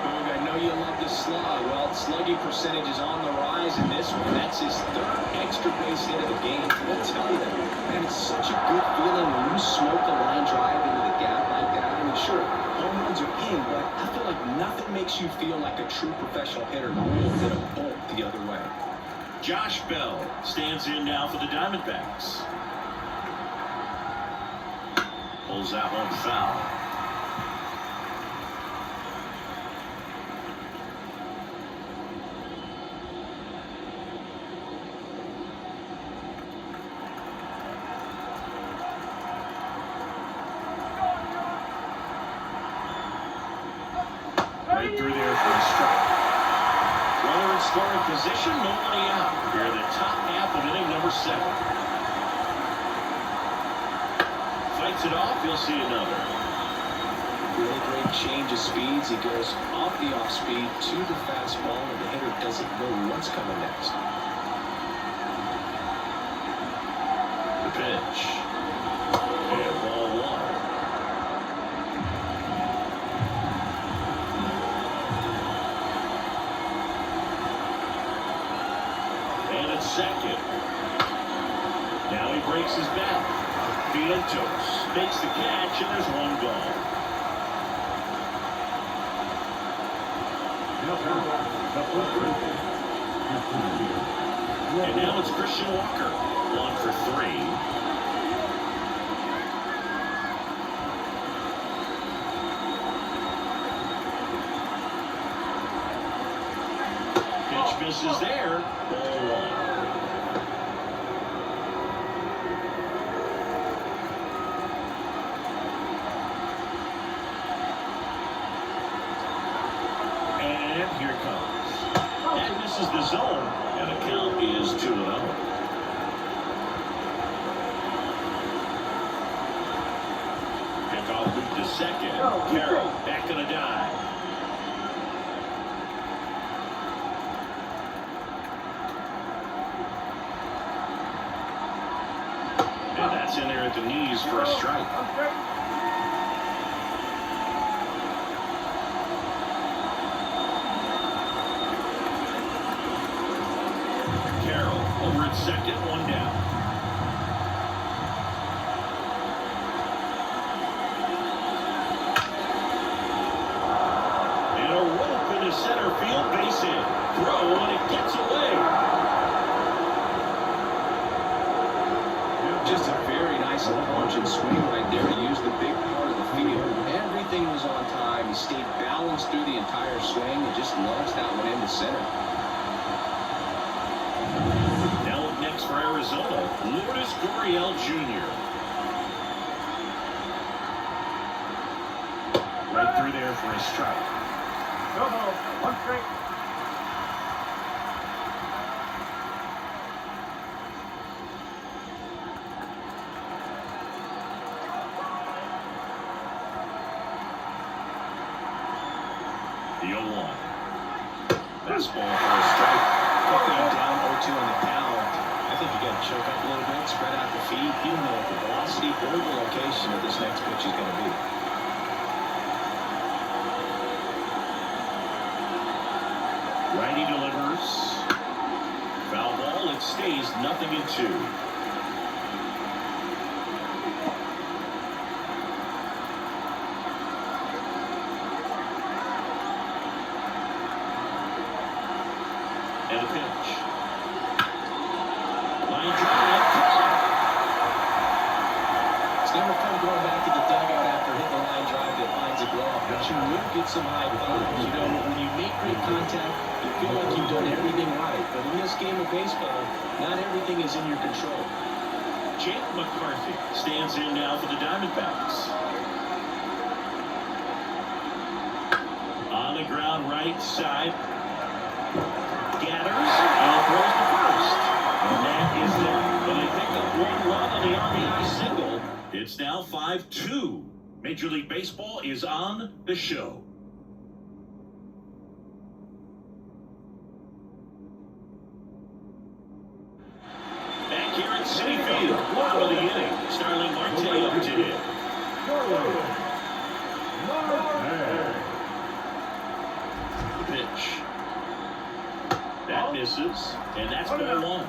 Boog, I know you love the slug. Well, slugging percentage is on the rise in this one. That's his 3rd extra base hit of the game. I'll tell you that, man, it's such a good feeling when you smoke a line drive into the gap like that. I mean, sure, home runs are in, but I feel like nothing makes you feel like a true professional hitter than a bolt the other way. Josh Bell stands in now for the Diamondbacks. Pulls that one foul. Right through there for a strike. Runner in scoring position, nobody out. Here in the top half of inning number 7. Fights it off, you'll see another. Really great change of speeds. He goes off the off speed to the fastball, and the hitter doesn't know what's coming next. The pitch. And ball 1. And it's second. Now he breaks his back. Vientos makes the catch, and there's 1 gone. And now it's Christian Walker. 1 for 3. Pitch misses there. Ball 1. And here it comes. That misses the zone, and the count is 2-0. Pickoff moved to second. Carroll back on a dive. And that's in there at the knees for a strike. Carroll over at second, 1 down. And a rope into center field, base hit. Throw, and it gets away. Just a very nice punch and swing right there. He used the big part of the field. Everything was on time. He stayed balanced through the entire swing and just launched that one into center. Now up next for Arizona, Lourdes Gurriel Jr. Right through there for a strike. Go home. 1 strike. The 0-1. Fastball for a strike. Quickly down 0-2 on the count. I think you got to choke up a little bit, spread out the feet. You don't know what the velocity or the location of this next pitch is going to be. Righty delivers. Foul ball. It stays 0-2. And a pitch. Line drive. It's never fun going back to the dugout after hitting the line drive that finds a glove, but you will get some high fives. You know, when you make great contact, you feel like you've done everything right. But in this game of baseball, not everything is in your control. Jake McCarthy stands in now for the Diamondbacks. On the ground, right side. Gathers and throws to first. And that is that. But they pick up 1 run on the RBI single. It's now 5-2. Major League Baseball is on the show. Back here at Citi Field, bottom of the inning. Starling Marte up to hit. The pitch. That misses, and that's ball 1.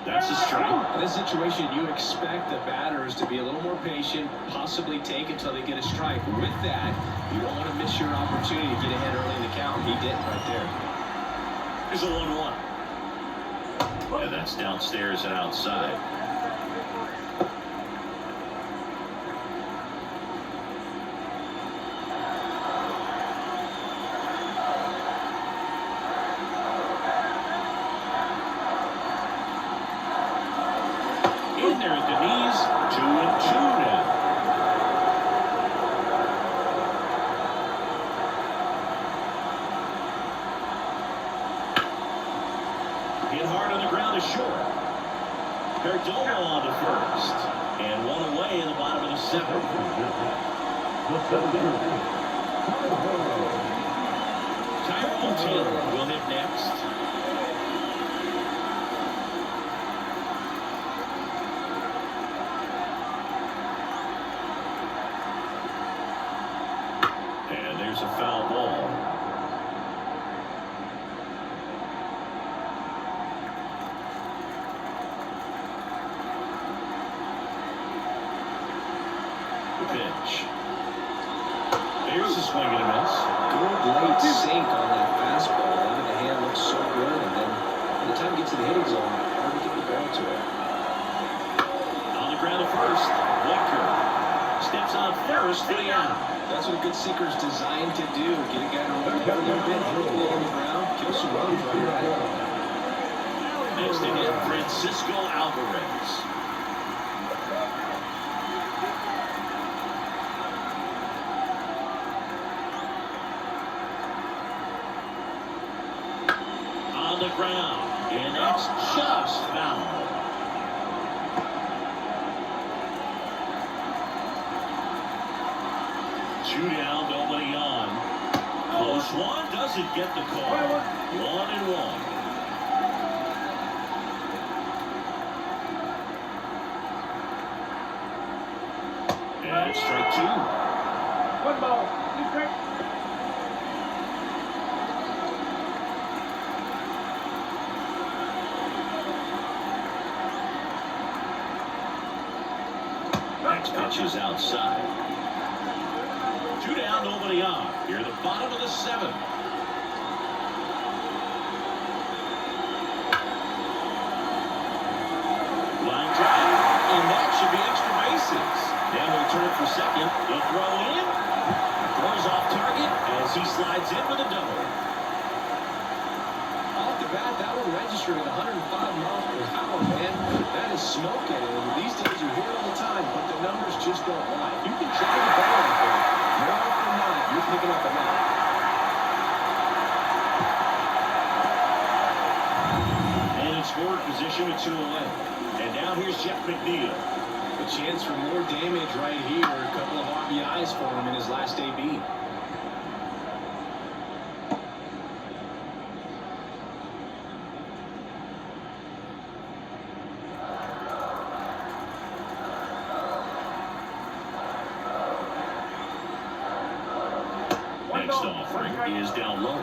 That's a strike. In this situation, you expect the batters to be a little more patient, possibly take until they get a strike. With that, you don't want to miss your opportunity to get ahead early in the count. He did right there. Here's a 1-1. And that's downstairs and outside. In there at the knees, 2-2 now. Hit hard on the ground is short. Perdomo on to first. And one away in the bottom of the seventh. Tyrone Taylor will hit next. And there's a foul ball. Pitch. There's a swing and a miss. Good late sink on that fastball. Even the hand looks so good, and then by the time you get to the hitting zone, hard to get the ball to it. On the ground at first, Walker steps on first for the out. That's what a good sinker is designed to do. Get a guy to run down a little bit, hit the ball on the ground, kill some runs right around. Next to hit, Francisco Alvarez. On the ground, and that's just foul. Two down, nobody on. Close one, doesn't get the call. 1-1. And strike two. One ball. Two strikes. Next pitch is outside. Two down, nobody on. Here at the bottom of the seventh. Line drive, and that should be extra bases. Now he'll turn for second. He'll throw in. Throws off target as he slides in with a double. Off the bat, that one registered at 105 miles per hour, man. That is smoking. And these days you hear it all the time, but the numbers just don't lie. You can drive the ball out there. More often than not, you're picking up a knock. And in scoring position with 2 away. And now here's Jeff McNeil. A chance for more damage right here. A couple of RBIs for him in his last AB. Next offering is down low.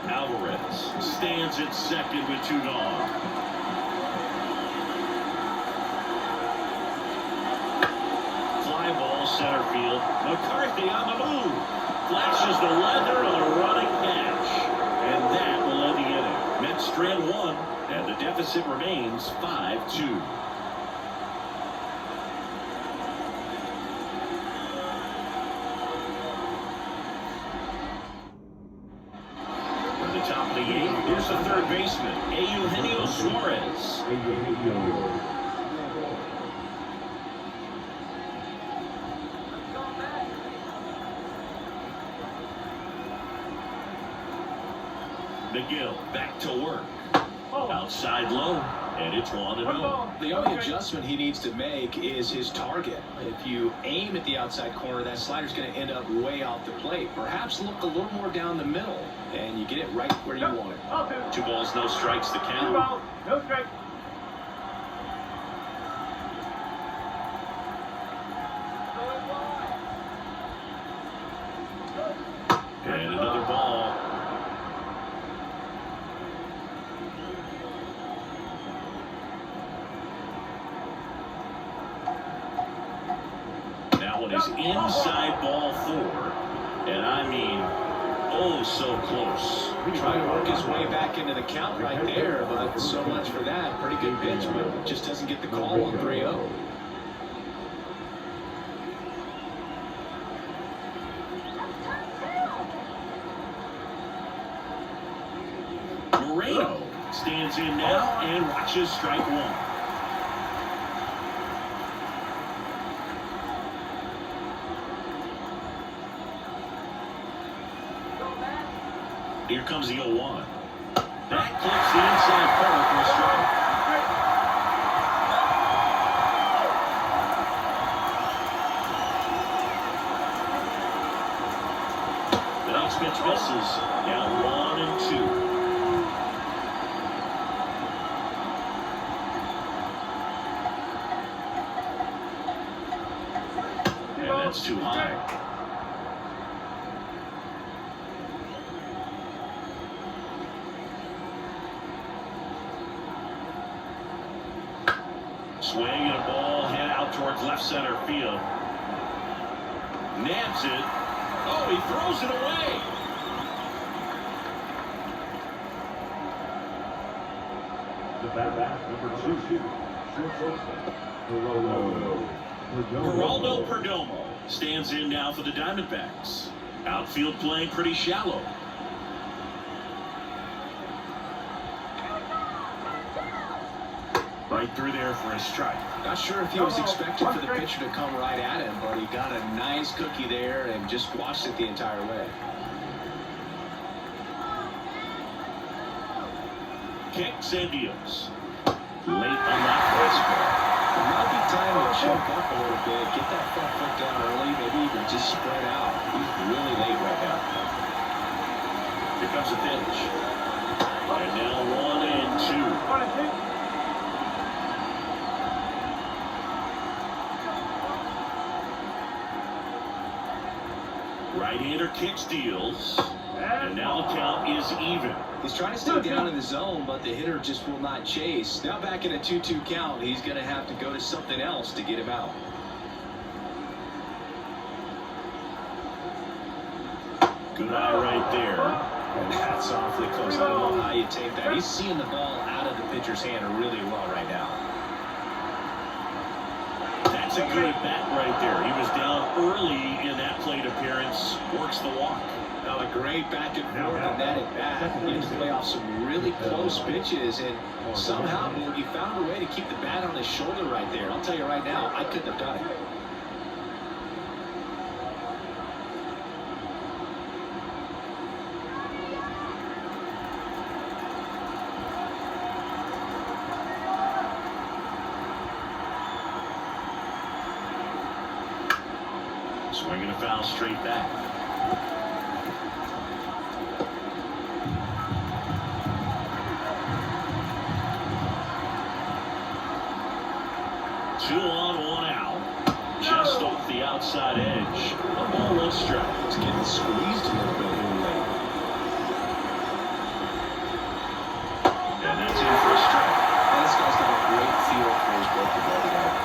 Alvarez stands at second with 2 gone. Fly ball center field. McCarthy on the move. Flashes the leather on a running catch. And that will end the inning. Mets strand 1, and the deficit remains 5-2. From the top of the 8th, here's the third baseman, Eugenio Suarez. McGill back to work. Outside low, and it's 1-0. The only adjustment he needs to make is his target. If you aim at the outside corner, that slider's going to end up way off the plate. Perhaps look a little more down the middle, and you get it right where you want it. 2 balls, no strikes to count. 2 balls, no strikes. And another ball. That one is inside ball 4. And I mean, Oh, so close. Trying to work his way back into the count right there, but so much for that. Pretty good pitch, but just doesn't get the call on 3-0. Moreno stands in now and watches strike one. Here comes the 0-1. That clips the inside corner for a strike. The next pitch misses. Now 1-2. And that's too high. Swing and a ball head out towards left center field. Nabs it. Oh, he throws it away. The bat, number 2, Geraldo Perdomo stands in now for the Diamondbacks. Outfield playing pretty shallow. Right through there for a strike. Not sure if he was expecting for the pitcher to come right at him, but he got a nice cookie there and just watched it the entire way. Kicks and deals. Late on that fastball. It might be time to choke up a little bit, get that front foot down early, maybe even just spread out. He's really late right now. Here comes a pitch. And now 1-2. Right-hander kicks, deals, and now the count is even. He's trying to stay down in the zone, but the hitter just will not chase. Now back in a 2-2 count, he's going to have to go to something else to get him out. Good eye right there. And that's awfully close. I don't know how you take that. He's seeing the ball out of the pitcher's hand really well right now. That's a good bat right there. He was down early in that plate appearance. Works the walk. Now a great back and forth on that at bat. He had to play off some really close pitches, and somehow he found a way to keep the bat on his shoulder right there. I'll tell you right now, I couldn't have done it. Swinging a foul straight back. Two on, one out. Just off the outside edge. A ball, one strike. It's getting squeezed a little bit here late. And that's in for a strike. This guy's got a great feel for his broken ball tonight.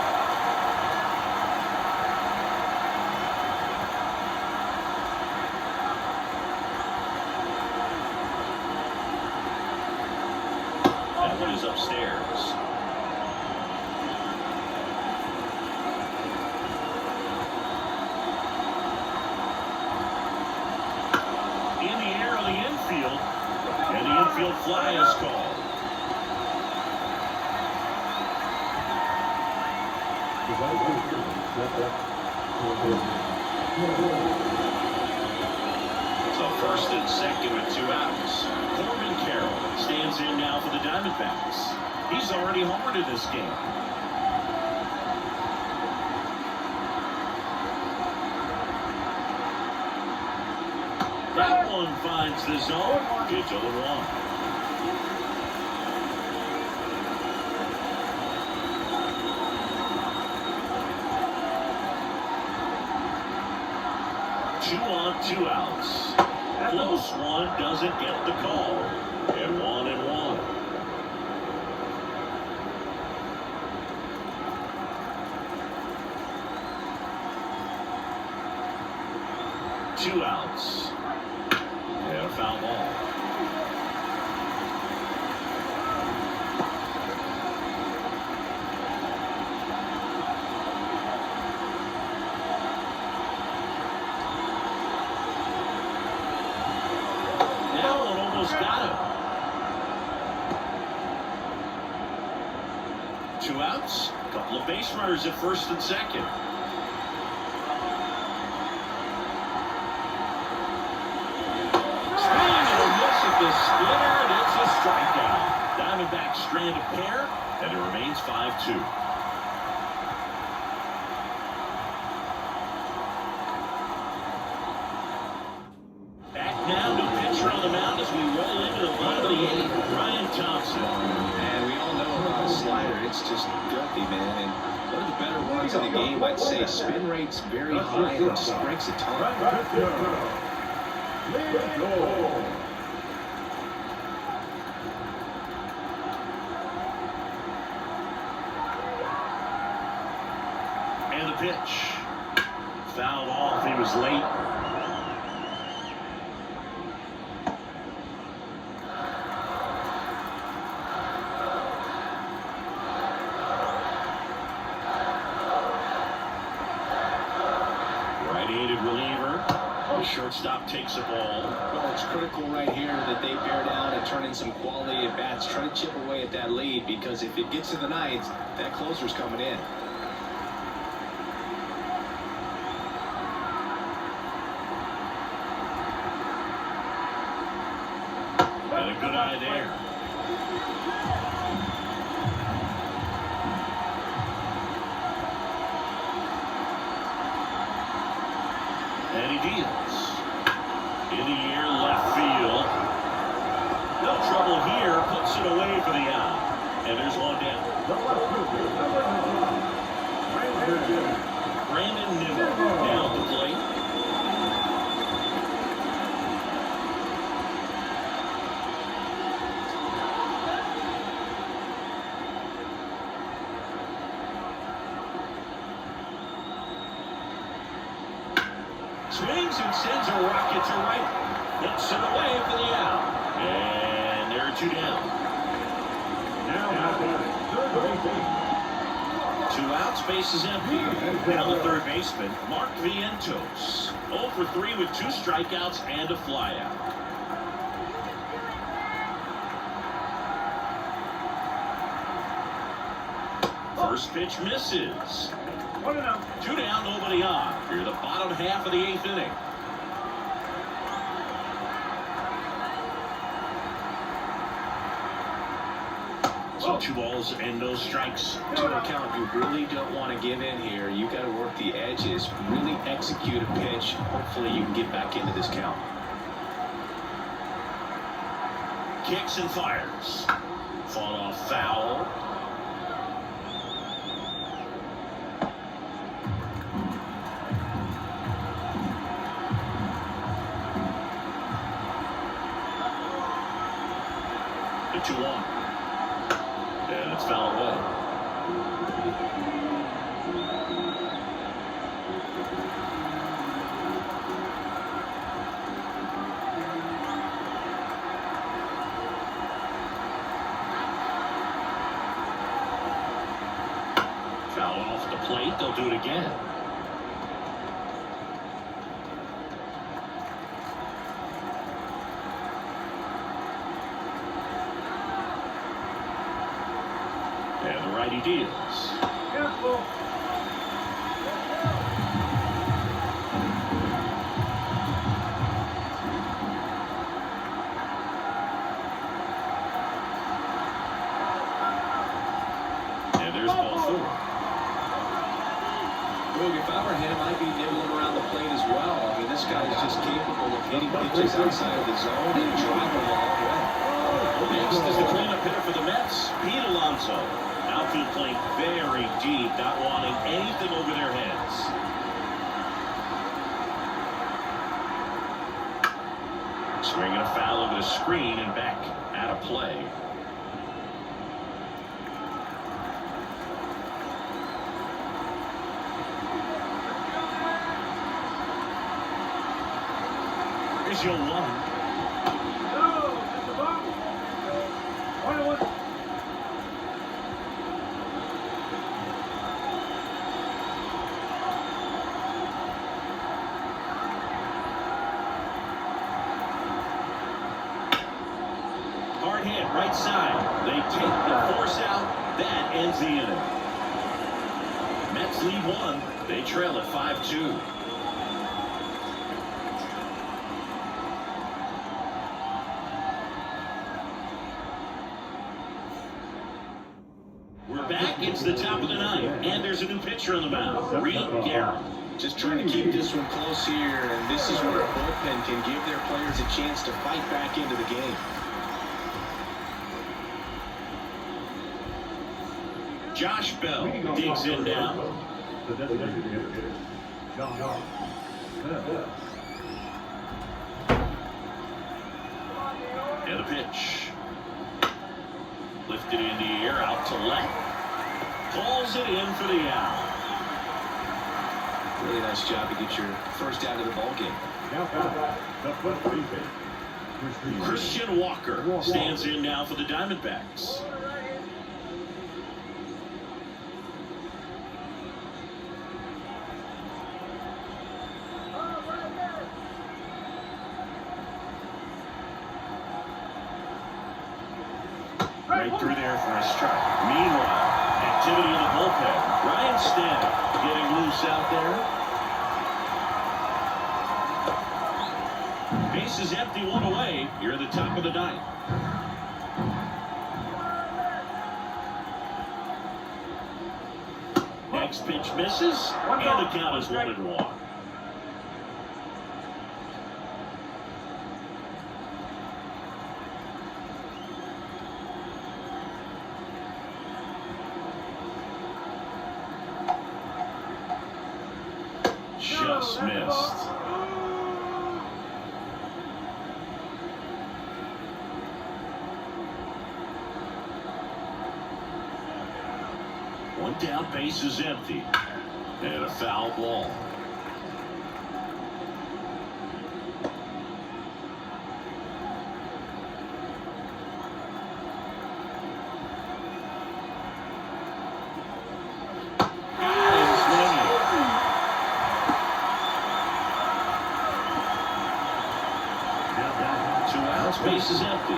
That one is upstairs. In the air on the infield. And the infield fly is called. So first and second with 2 outs. Corbin Carroll stands in now for the Diamondbacks. He's already homered in this game. That one finds the zone. It's 0-1. Two on, 2 outs. Close one doesn't get the call. And 1-1. Two outs. 2 outs. A couple of base runners at first and second. Swing and a miss at the splitter, and it's a strikeout. Diamondbacks strand a pair, and it remains 5-2. Back now, new pitcher on the mound as we roll into the bottom of the 8th. Ryan Thompson. And we all know about a slider. It's just filthy, man. And one of the better ones in the game, I'd say. Spin rate's very high and strikes a ton. And the pitch. Fouled off. He was late. Right-handed reliever. The shortstop takes the ball. Well, it's critical right here that they bear down and turn in some quality at bats. Try to chip away at that lead, because if it gets to the ninth, that closer's coming in. And a good eye there. And he deals. In the air, left field. No trouble here. Puts it away for the out. And there's one down. Brandon Nimmo down the plate. Swings and sends a rocket to right. Hits it away for the out. And there are 2 down. Now, Two outs, base is empty. Now the third baseman, Mark Vientos. 0 for 3 with 2 strikeouts and a flyout. First pitch misses. 1 out. 2 down, nobody on. Here the bottom half of the 8th inning. So 2 balls and no strikes. To a count, you really don't want to give in here. You got to work the edges, really execute a pitch. Hopefully you can get back into this count. Kicks and fires. Fought off foul. The 2-1. And it's foul away. Foul off the plate. They'll do it again. And the righty deals. Careful. And there's ball 4. Well, if I were him, I'd be nibbling around the plate as well. I mean, this guy is just capable of hitting pitches outside of the zone and driving them all the way. Next is the cleanup hitter for the Mets, Pete Alonso. Outfield playing very deep, not wanting anything over their heads. Swinging a foul over the screen and back out of play. Here's your 1. No, that's the ball. 1-1. Hard hit, right side. They take the force out That ends the inning. Mets lead 1. They trail at 5-2. We're back. It's the top of the ninth, and there's a new pitcher on the mound, Reed Garrett. Just trying to keep this one close here, and this is where a bullpen can give their players a chance to fight back into the game. Josh Bell digs in now. The designated hitter, John. And a pitch. Lifted in the air, out to left. Calls it in for the out. Really nice job to get your first out of the ball game. Christian Walker stands in now for the Diamondbacks. Right through there for a strike. Meanwhile, activity in the bullpen. Ryan Stanton getting loose out there. Base is empty, 1 away. You're at the top of the ninth. Next pitch misses, and the count is 1-1. Just missed. One down, base is empty. And a foul ball. Base is empty.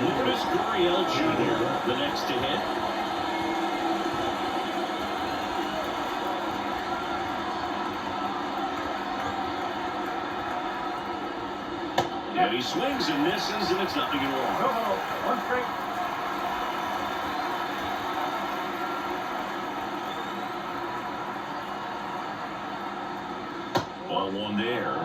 Lucas Gurriel Jr., the next to hit. And he swings and misses, and it's nothing at all. One strike. Ball 1 there.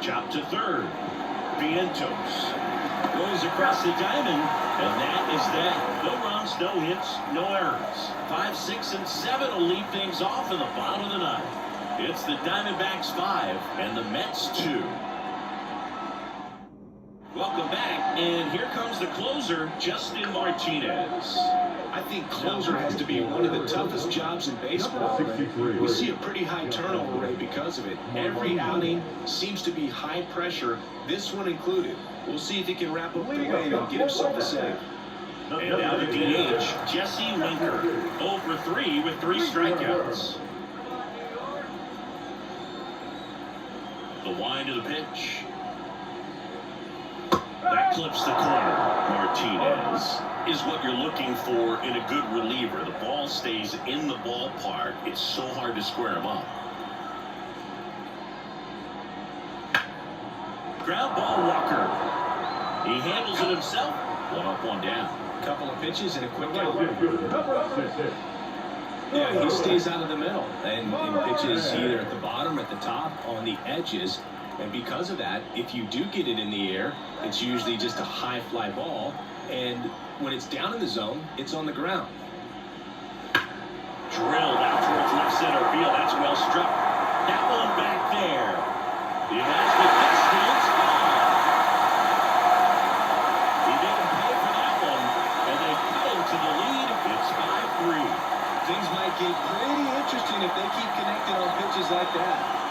Chop to third. Vientos goes across the diamond, and that is that. No runs, no hits, no errors. 5, 6, and 7 will lead things off in the bottom of the ninth. It's the Diamondbacks 5 and the Mets 2. Welcome back, and here comes the closer, Justin Martinez. I think closer has to be one of the toughest jobs in baseball. We see a pretty high turnover rate because of it. Every outing seems to be high pressure, this one included. We'll see if he can wrap up the win and get himself a save. And now the DH, Jesse Winker, 0 for 3 with 3 strikeouts. The wind of the pitch. That clips the corner. Martinez is what you're looking for in a good reliever. The ball stays in the ballpark. It's so hard to square him up. Ground ball, Walker. He handles it himself. 1 up, 1 down. Couple of pitches and a quick out. Yeah, he stays out of the middle and pitches either at the bottom or at the top on the edges. And because of that, if you do get it in the air, it's usually just a high fly ball. And when it's down in the zone, it's on the ground. Drilled out towards left center field. That's well struck. That one back there. He has the distance. He didn't pay for that one. And they cut him to the lead. It's 5-3. Things might get pretty interesting if they keep connected on pitches like that.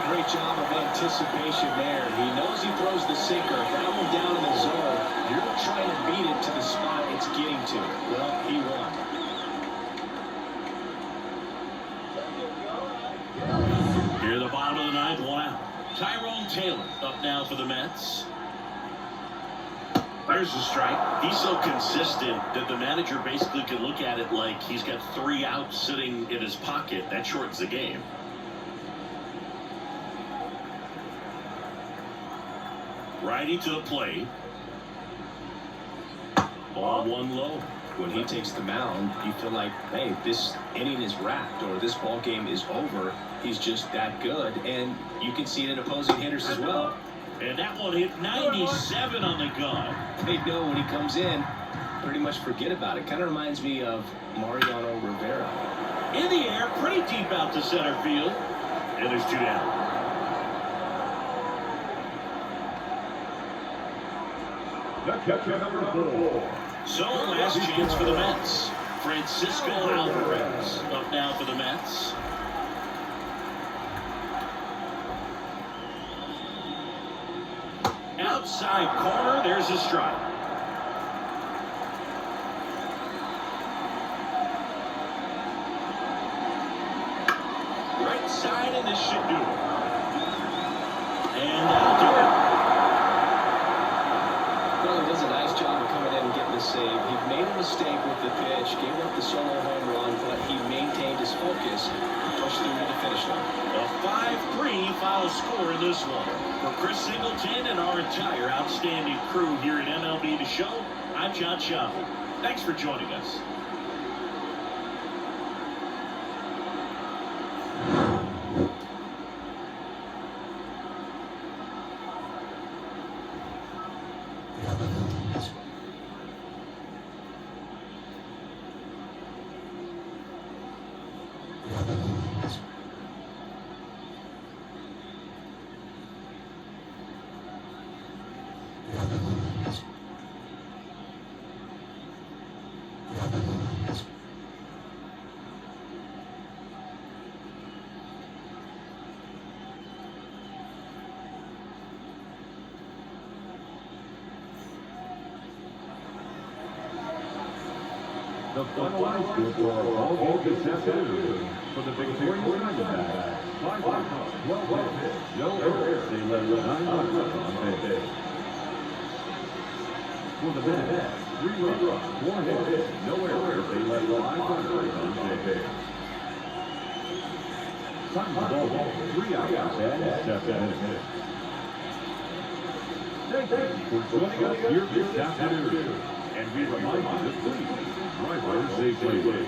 Great job of of anticipation there. He knows he throws the sinker. That one down in the zone. You're trying to beat it to the spot it's getting to. Well, he won. Here the bottom of the ninth, one out. Tyrone Taylor up now for the Mets. There's the strike. He's so consistent that the manager basically can look at it like he's got 3 outs sitting in his pocket. That shortens the game. Righty to the plate. Ball 1 low. When he takes the mound, you feel like, hey, this inning is wrapped or this ball game is over. He's just that good, and you can see it in opposing hitters as well. And that one hit 97 on the gun. They know when he comes in, pretty much forget about it. Kind of reminds me of Mariano Rivera. In the air, pretty deep out to center field. And there's 2 down. Catcher number 4. So, last chance for the Mets. Francisco Alvarez up now for the Mets. Outside corner, there's a strike. Right side, and this should do it. And that'll do it. Well, he does a nice job of coming in and getting the save. He made a mistake with the pitch, gave up the solo home run, but he maintained his focus and pushed through to the finish line. A 5-3 final score in this one. For Chris Singleton and our entire outstanding crew here at MLB The Show, I'm John Schaffel. Thanks for joining us. The final outfield for our ball game this afternoon for the victorious Diamondbacks. 5 runs, 12 hits, no errors. They led 9 runs on base. For the Mets, 3 runs, 4 hits, no errors. They led 5 runners on base. Ball 3 outs and 7 hits. Thank you for joining us here this afternoon. And we remind you to please drive safely.